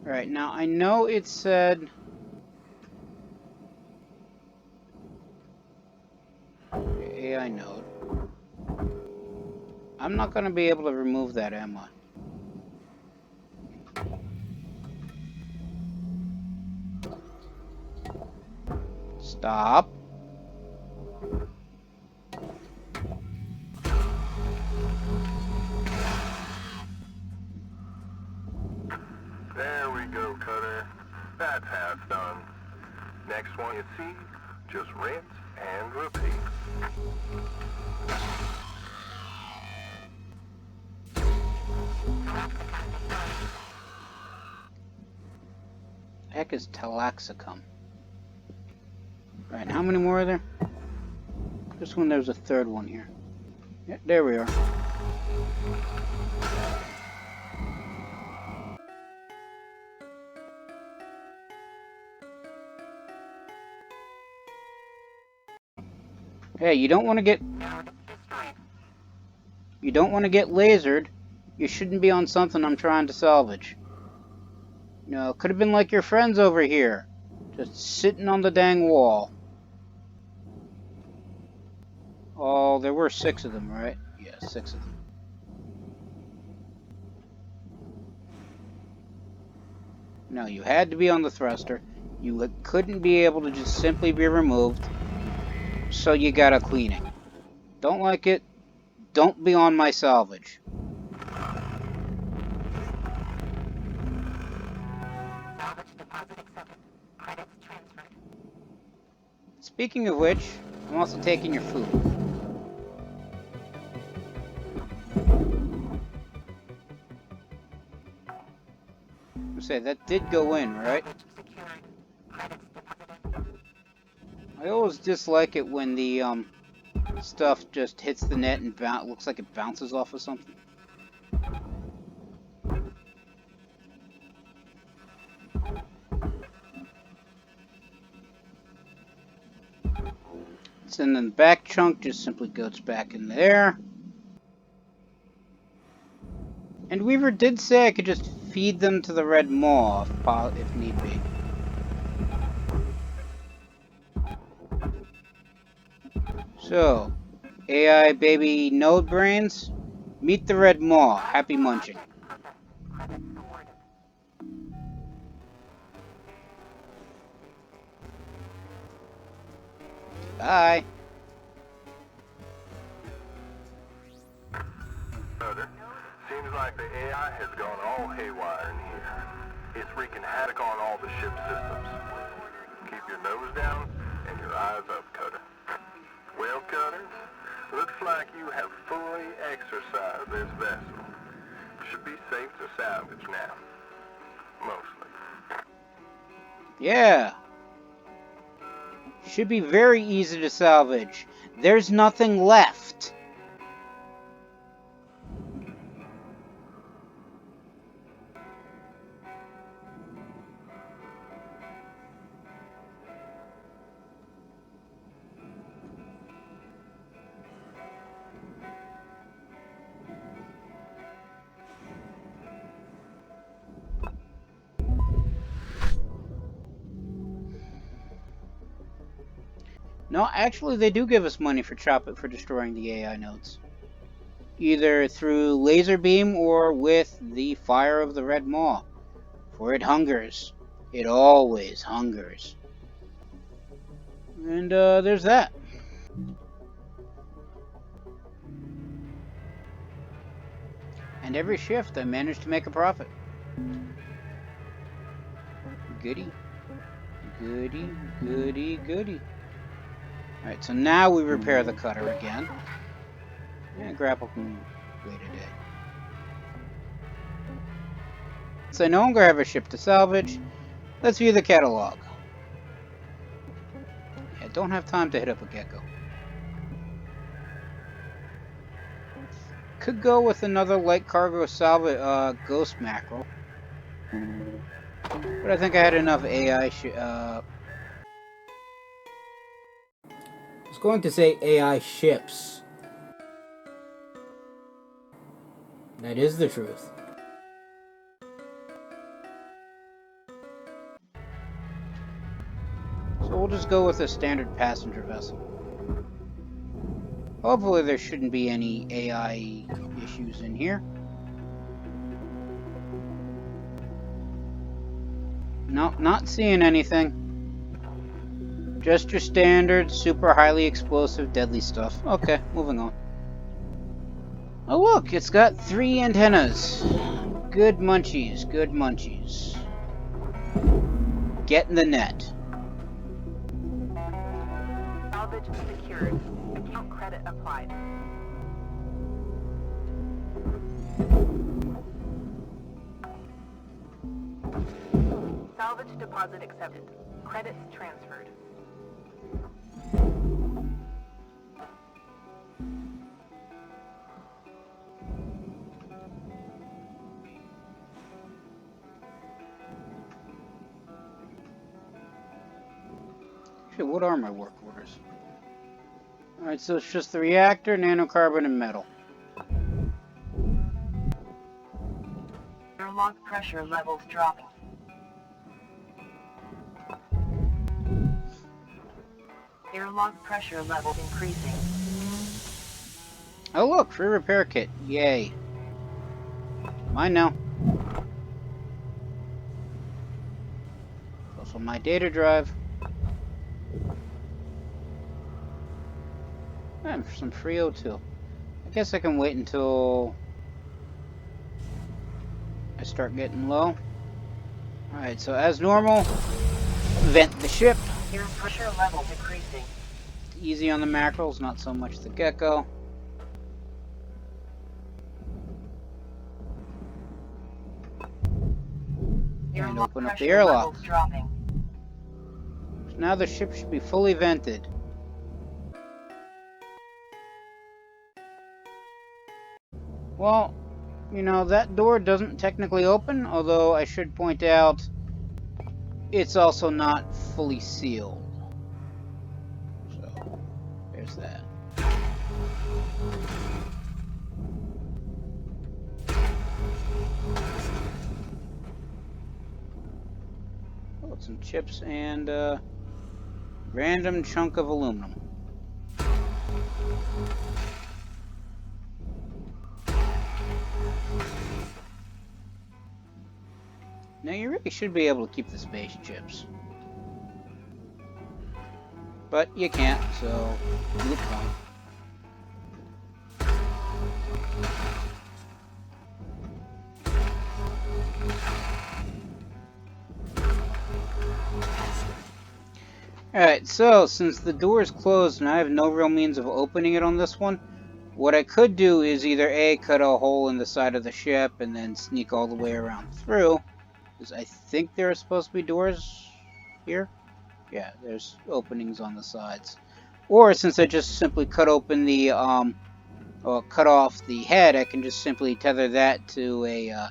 Right, now I know it said... AI node. I'm not going to be able to remove that, am I? Stop. There we go, Cutter. That's half done. Next one you see, just rinse and repeat. Heck is Talaxicum? Right, how many more are there? This one, there's a third one here. Yeah, there we are. Hey, you don't want to get... You don't want to get lasered. You shouldn't be on something I'm trying to salvage. You know, could have been like your friends over here. Just sitting on the dang wall. Oh, there were 6 of them, right? Yeah, 6 of them. No, you had to be on the thruster. You couldn't be able to just simply be removed. So you got a cleaning. Don't like it? Don't be on my salvage. Deposit accepted. Credits transferred. Speaking of which, I'm also taking your food. I say that did go in, right? Salvage secured. Credits deposited. I always dislike it when the stuff just hits the net and looks like it bounces off of something. So then the back chunk just simply goes back in there. And Weaver did say I could just feed them to the red maw if need be. So, AI baby node brains, meet the red maw. Happy munching. Credits awarded. Bye. Brother, seems like the AI has gone all haywire in here. It's wreaking havoc on all the ship systems. Keep your nose down and your eyes up, Cutter. Well, Cutters, looks like you have fully exercised this vessel. Should be safe to salvage now. Mostly. Yeah. Should be very easy to salvage. There's nothing left. No, actually, they do give us money for destroying the AI nodes. Either through laser beam or with the fire of the red maw. For it hungers. It always hungers. And there's that. And every shift I managed to make a profit. Goody. Goody, goody, goody. Alright, so now we repair the cutter again. Yeah, grapple can wait a day. So I no longer have a ship to salvage. Let's view the catalog. Yeah, don't have time to hit up a gecko. Could go with another light cargo salvage ghost mackerel. But I think I had enough AI I was going to say AI ships. That is the truth. So we'll just go with a standard passenger vessel. Hopefully there shouldn't be any AI issues in here. Nope, not seeing anything. Just your standard, super highly explosive, deadly stuff. Okay, moving on. Oh look, it's got 3 antennas. Good munchies, good munchies. Get in the net. Salvage secured. Account credit applied. Salvage deposit accepted. Credits transferred. Actually, what are my work orders? Alright, so it's just the reactor, nanocarbon, and metal. Airlock pressure levels dropping. Airlock pressure levels increasing. Oh look, free repair kit. Yay. Mine now. Also my data drive. And some free O2. I guess I can wait until I start getting low. Alright, so as normal, vent the ship. Your pressure level decreasing. Easy on the mackerels, not so much the gecko. And open up the airlock. Dropping. So now the ship should be fully vented. Well, you know, that door doesn't technically open, although I should point out it's also not fully sealed. So, there's that. Oh, some chips and a random chunk of aluminum. Now you really should be able to keep the space chips. But you can't, so good point. Alright, so since the door is closed and I have no real means of opening it on this one, what I could do is either A, cut a hole in the side of the ship and then sneak all the way around through, because I think there are supposed to be doors here. Yeah, there's openings on the sides. Or since I just simply cut open the, or cut off the head, I can just simply tether that to a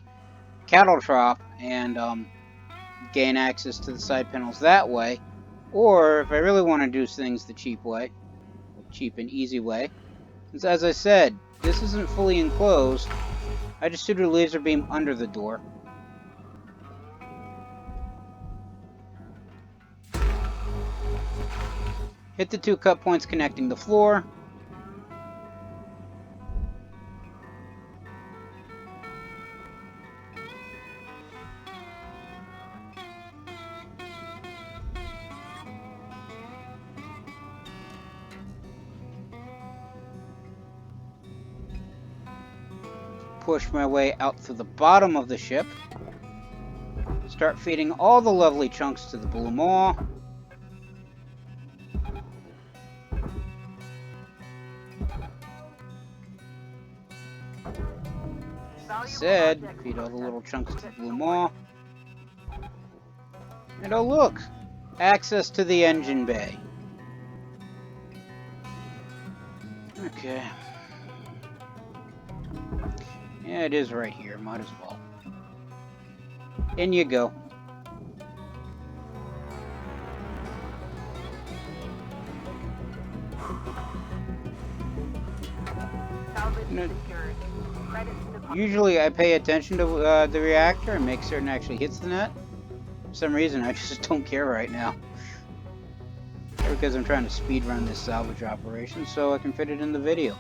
cattle trough and gain access to the side panels that way. Or if I really want to do things the cheap way, cheap and easy way, since as I said, this isn't fully enclosed, I just shoot a laser beam under the door. Hit the 2 cut points connecting the floor. Push my way out through the bottom of the ship. Start feeding all the lovely chunks to the blue maw. Said, feed all the little chunks to the blue maw. And oh look! Access to the engine bay. Okay. Yeah, it is right here. Might as well. In you go. Usually I pay attention to the reactor and make certain it actually hits the net. For some reason I just don't care right now. Because I'm trying to speed run this salvage operation so I can fit it in the video.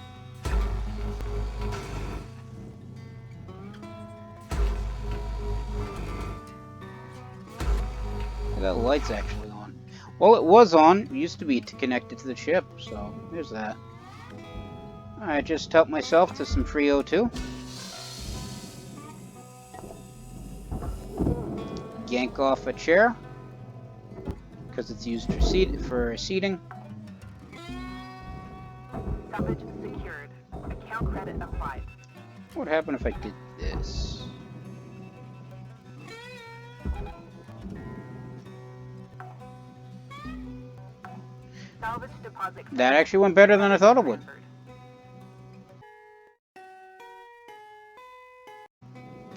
That light's actually on. Well, it was on. It used to be to connect it to the ship, so there's that. I just helped myself to some free O2. Yank off a chair because it's used for seating. Salvage secured. Account credit applied. What would happen if I did this? Salvage deposit. That actually went better than I thought it would.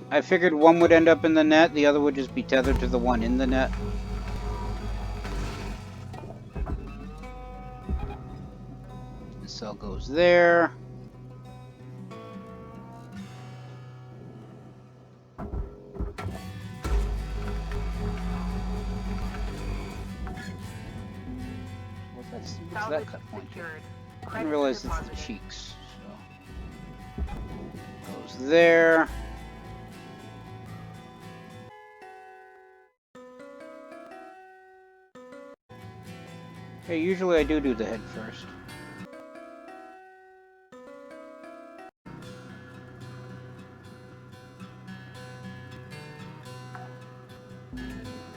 I figured one would end up in the net, the other would just be tethered to the one in the net. The cell goes there. What's that cut point? I didn't realize it's the cheeks. So. Goes there. Okay, usually I do the head first.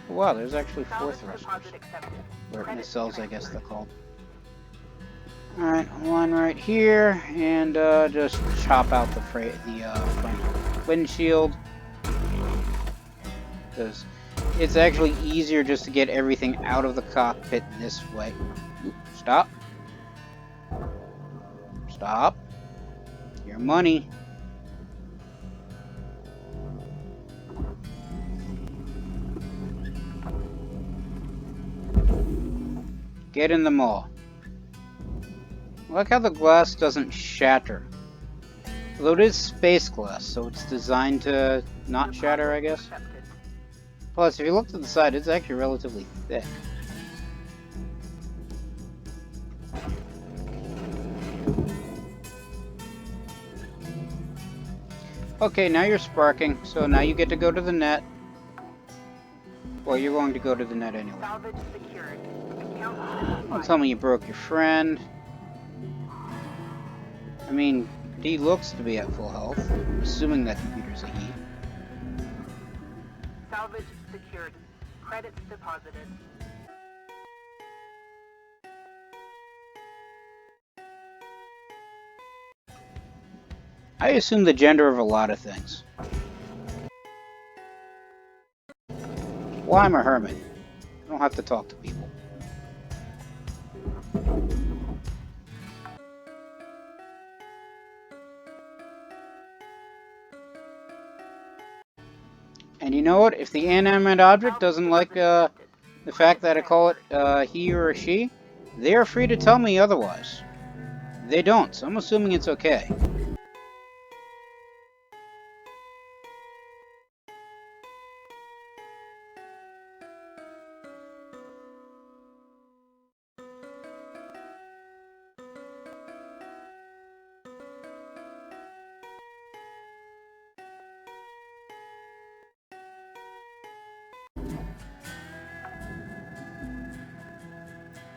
Oh, wow, there's actually 4 Salvage thrusters. deposit accepted. Or Credit nacelles, I transferred. guess they're called. Alright, one right here, and just chop out the front windshield. Because it's actually easier just to get everything out of the cockpit this way. Oop, stop. Stop. Your money. Get in the mall. I like how the glass doesn't shatter. Although it is space glass, so it's designed to not shatter, I guess. Accepted. Plus, if you look to the side, it's actually relatively thick. Okay, now you're sparking, so now you get to go to the net. Well, you're going to go to the net anyway. Salvage secured. Account Don't tell me you broke your friend. I mean, D looks to be at full health. I'm assuming that computer's a he. Salvage secured. Credits deposited. I assume the gender of a lot of things. Well, I'm a hermit. I don't have to talk to people. And you know what? If the inanimate object doesn't like the fact that I call it he or a she, they are free to tell me otherwise. They don't, so I'm assuming it's okay.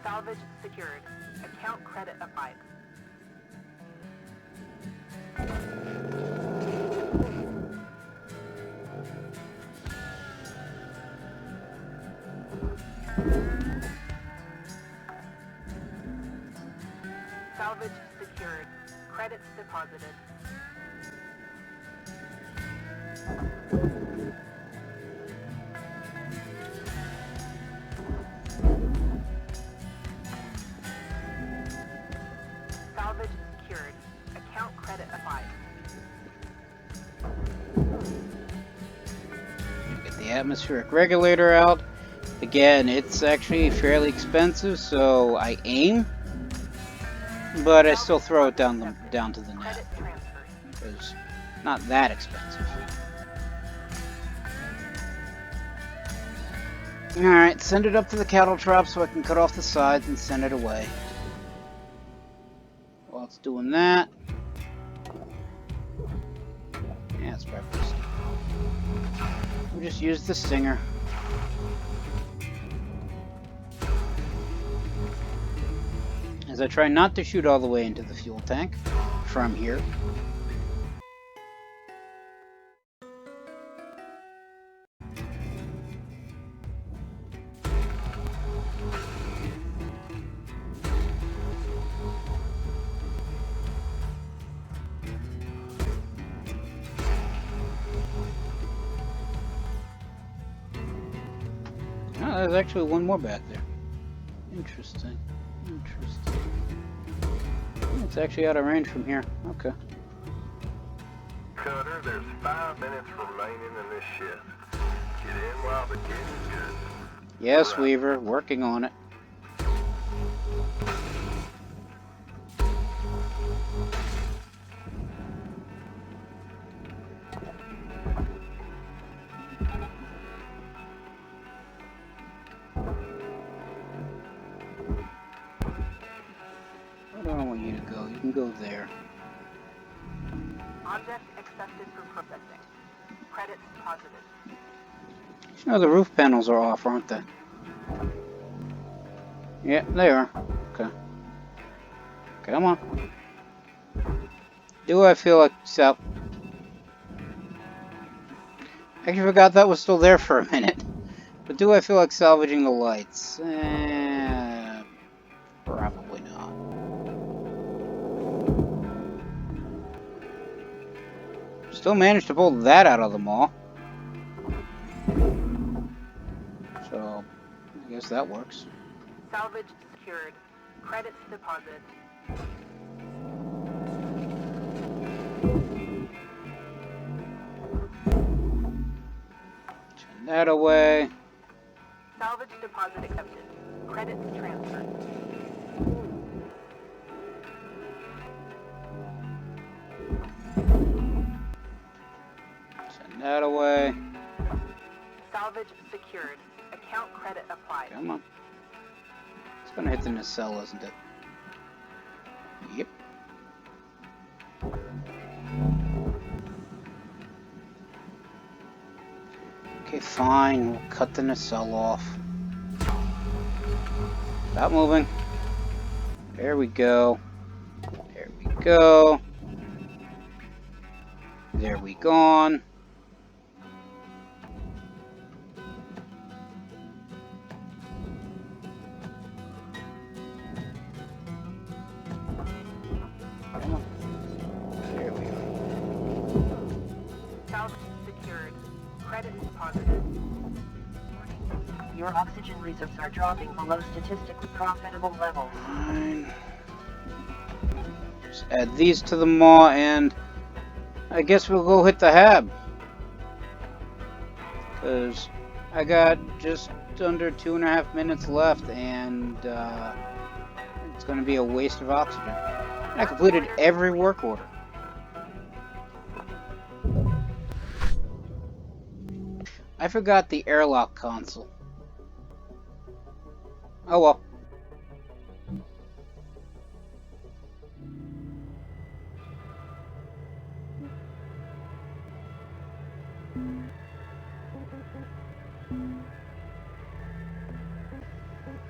Salvage secured. Account credit applied. Salvage secured. Credits deposited. Salvage secured. Account credit applied. Get the atmospheric regulator out. Again, it's actually fairly expensive, so I aim, but I still throw it down to the net. Credit transferred. It's not that expensive. Alright, send it up to the cattle trap so I can cut off the sides and send it away. While it's doing that... Yeah, it's breakfast. We'll just use the stinger. As I try not to shoot all the way into the fuel tank from here. Oh, there's actually one more back there. Interesting. Interesting. It's actually out of range from here. Okay. Cutter, there's 5 minutes remaining in this shift. Get in while the getting's good. Yes, Weaver, working on it. Where do I want you to go? You can go there. Object accepted for processing. Credits deposited. You know the roof panels are off, aren't they? Yeah, they are. Okay. Come on. Do I feel like so? I actually forgot that was still there for a minute. But do I feel like salvaging the lights? Probably not. Still managed to pull that out of the mall. So, I guess that works. Salvage secured. Credits deposit. Turn that away. Salvage deposit accepted. Credits transferred. Turn that away. Salvage secured. Account credit applied. Come on. It's gonna hit the nacelle, isn't it? Yep. Okay, fine. We'll cut the nacelle off. Stop moving. There we go. There we go. There we gone. Come on. There we go. Salvage secured. Credits deposited. Your oxygen reserves are dropping below statistically profitable levels. Fine. Just add these to the maw, and I guess we'll go hit the hab. Because I got just under 2.5 minutes left, and it's going to be a waste of oxygen. I completed every work order. I forgot the airlock console. Oh well.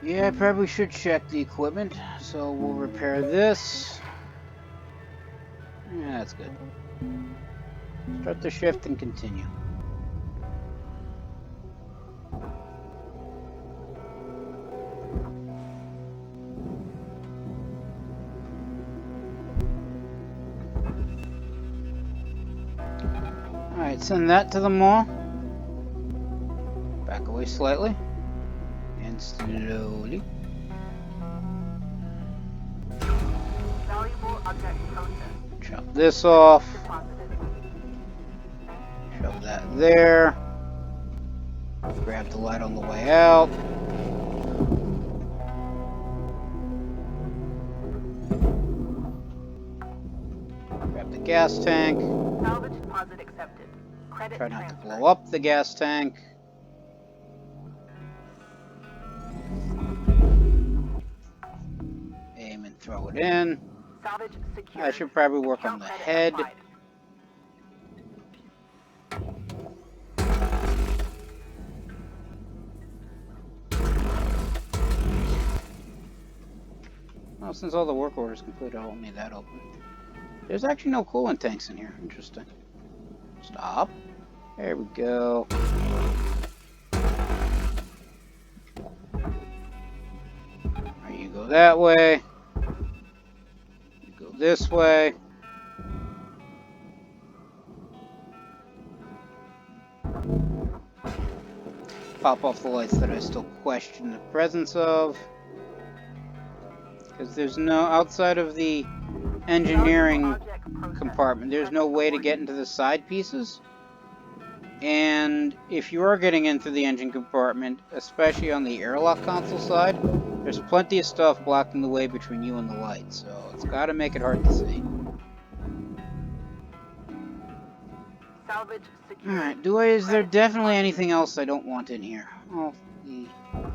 Yeah, I probably should check the equipment. So we'll repair this. Yeah, that's good. Start the shift and continue. Alright, send that to the mall. Back away slightly. And slowly. Valuable object processed. Chop this off. Deposited. Shove that there. Grab the light on the way out. Grab the gas tank. Salvage deposit accepted. Credit Try not to transferred. blow up the gas tank. Aim and throw it in. Salvage secured. I should probably work on Account the credit head. applied. Well, since all the work orders complete, I won't need that open. There's actually no coolant tanks in here. Interesting. Stop. There we go. Alright, you go that way. You go this way. Pop off the lights that I still question the presence of. Because there's no, outside of the engineering compartment, there's no way to get into the side pieces. And if you are getting into the engine compartment, especially on the airlock console side, there's plenty of stuff blocking the way between you and the light, so it's got to make it hard to see. Salvage secured. Alright, is there definitely anything else I don't want in here? Oh, the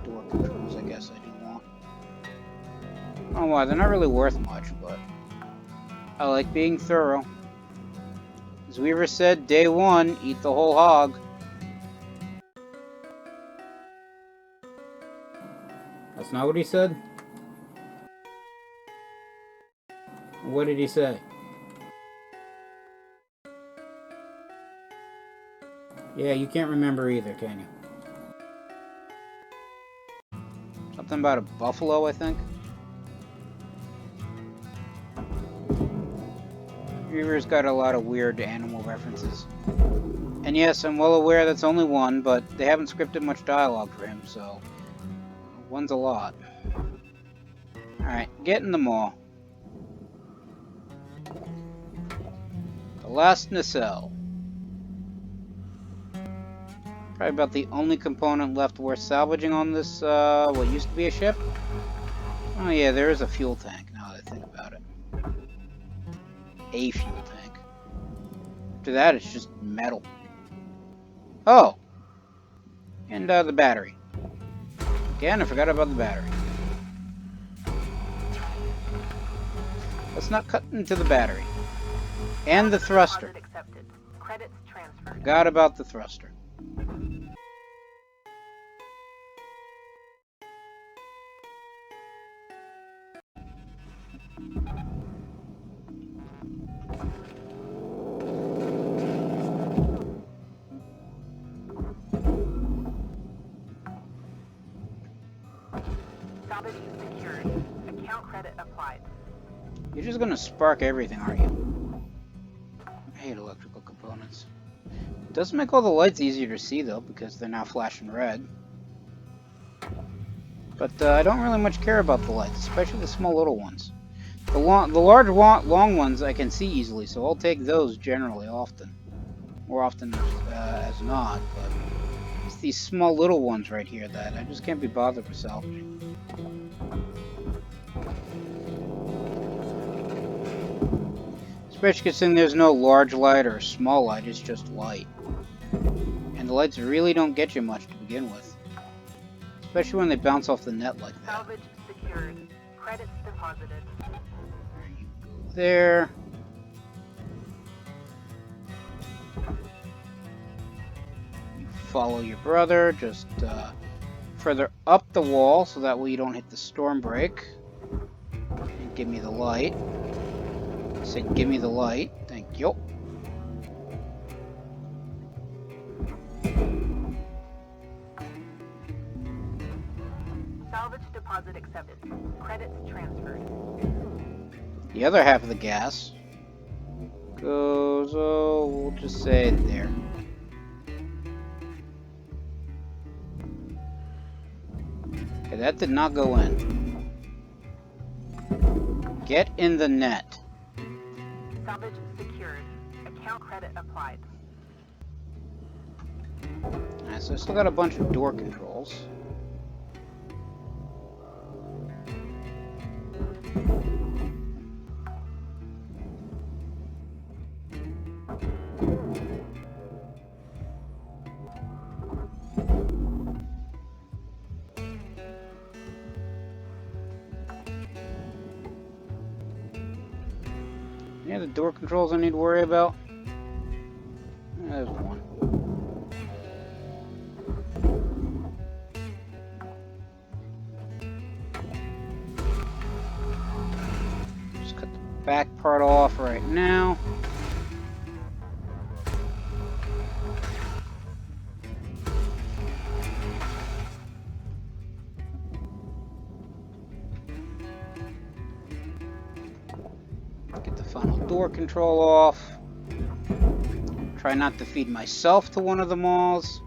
door controls I guess I do want. Oh wow, they're not really worth much, but I like being thorough. As Weaver said, day one, eat the whole hog. That's not what he said? What did he say? Yeah, you can't remember either, can you? Something about a buffalo, I think. Reaver's got a lot of weird animal references. And yes, I'm well aware that's only one, but they haven't scripted much dialogue for him, so one's a lot. Alright, get in the mall. The last nacelle. Probably about the only component left worth salvaging on this, what used to be a ship. Oh yeah, there is a fuel tank, now that I think about it. A fuel tank. After that, it's just metal. Oh! And, the battery. Again, I forgot about the battery. Let's not cut into the battery. And the thruster. Forgot about the thruster. Salvage secured. Account credit applied. You're just gonna spark everything, aren't you? I hate electrical components. It does make all the lights easier to see, though, because they're now flashing red. But I don't really much care about the lights, especially the small little ones. The large, long ones I can see easily, so I'll take those generally often. More often as not, but it's these small little ones right here that I just can't be bothered with salvaging. Especially considering there's no large light or small light, it's just light. And the lights really don't get you much to begin with. Especially when they bounce off the net like that. Salvage secured. Credits deposited. There you go there. You follow your brother, just further up the wall so that way you don't hit the storm break. And give me the light. I said give me the light. Thank you. Salvage deposit accepted. Credits transferred. The other half of the gas goes, oh, we'll just say there. Okay, that did not go in. Get in the net. Salvage secured. Account credit applied. Alright, so I still got a bunch of door controls. Any other door controls I need to worry about? There's one. Just cut the back part off right now. Get the final door control off. Try not to feed myself to one of the malls.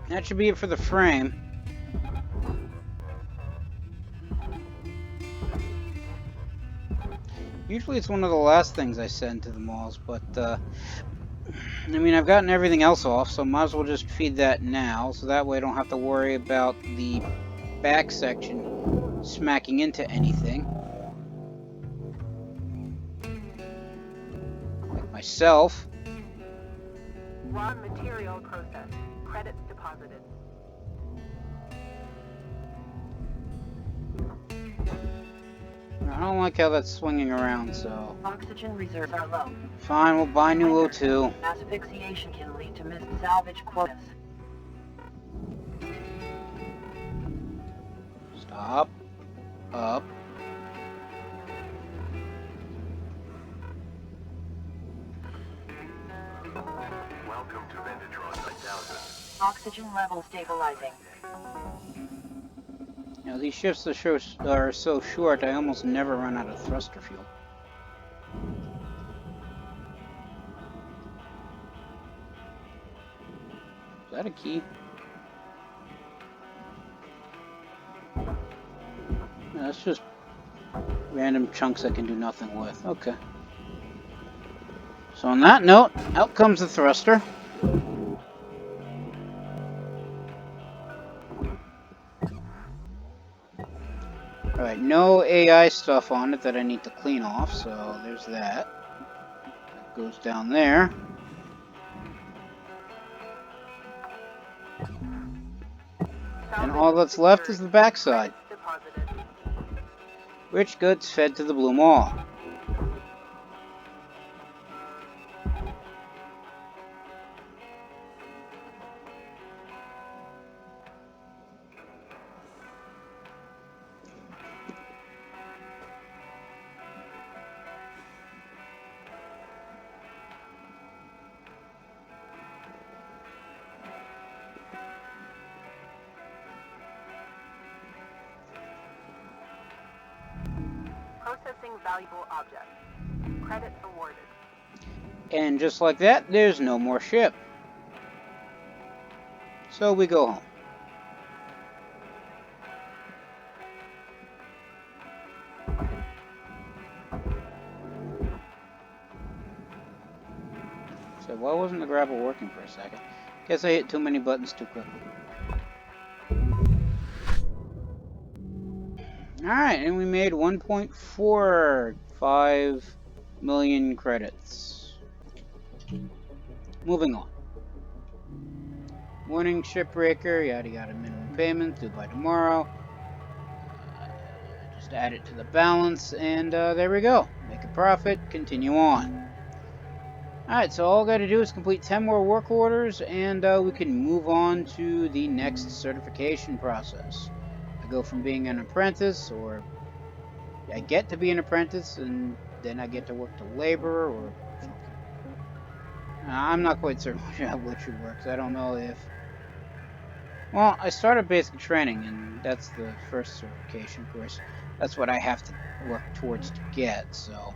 That should be it for the frame. Usually it's one of the last things I send to the malls, but I mean, I've gotten everything else off, so might as well just feed that now, so that way I don't have to worry about the back section smacking into anything. Like myself. Raw material processed. Credits deposited. I don't like how that's swinging around, so... Oxygen reserves are low. Fine, we'll buy new O2. Asphyxiation can lead to missed salvage quotas. Stop. Up. Welcome to Vintage 9000. Oxygen level stabilizing. Now these shifts are so short, I almost never run out of thruster fuel. Is that a key? No, that's just random chunks I can do nothing with. Okay. So on that note, out comes the thruster. Alright, no AI stuff on it that I need to clean off, so there's that. That goes down there. And all that's left is the backside. Rich goods fed to the Blue Maw. Processing valuable objects. Credit awarded. And just like that, there's no more ship. So we go home. So why wasn't the grapple working for a second? Guess I hit too many buttons too quickly. Alright, and we made 1.45 million credits. Moving on. Morning Shipbreaker, yada yada, minimum payment, due by tomorrow. Just add it to the balance, and there we go. Make a profit, continue on. Alright, so all I gotta do is complete 10 more work orders, and we can move on to the next certification process. I go from being an apprentice, or I get to be an apprentice, and then I get to work to labor, or something. I'm not quite certain which it works. I don't know if... Well, I started basic training, and that's the first certification, of course. That's what I have to work towards to get, so...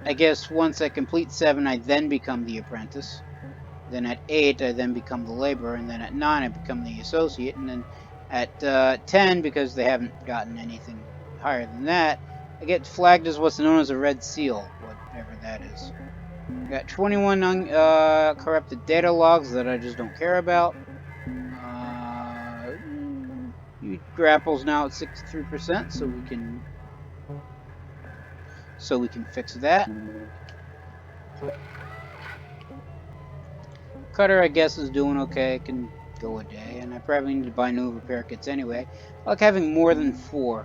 I guess once I complete 7, I then become the apprentice. Then at 8, I then become the laborer, and then at 9, I become the associate, and then at 10, because they haven't gotten anything higher than that, I get flagged as what's known as a red seal, whatever that is. I got 21 corrupted data logs that I just don't care about. Grapple's now at 63%, so we can fix that. Cutter, I guess, is doing okay. It can go a day, and I probably need to buy new repair kits anyway. I like having more than 4.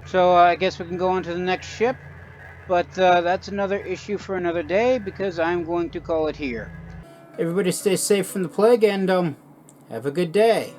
So I guess we can go on to the next ship, but that's another issue for another day, because I'm going to call it here. Everybody stay safe from the plague, and have a good day.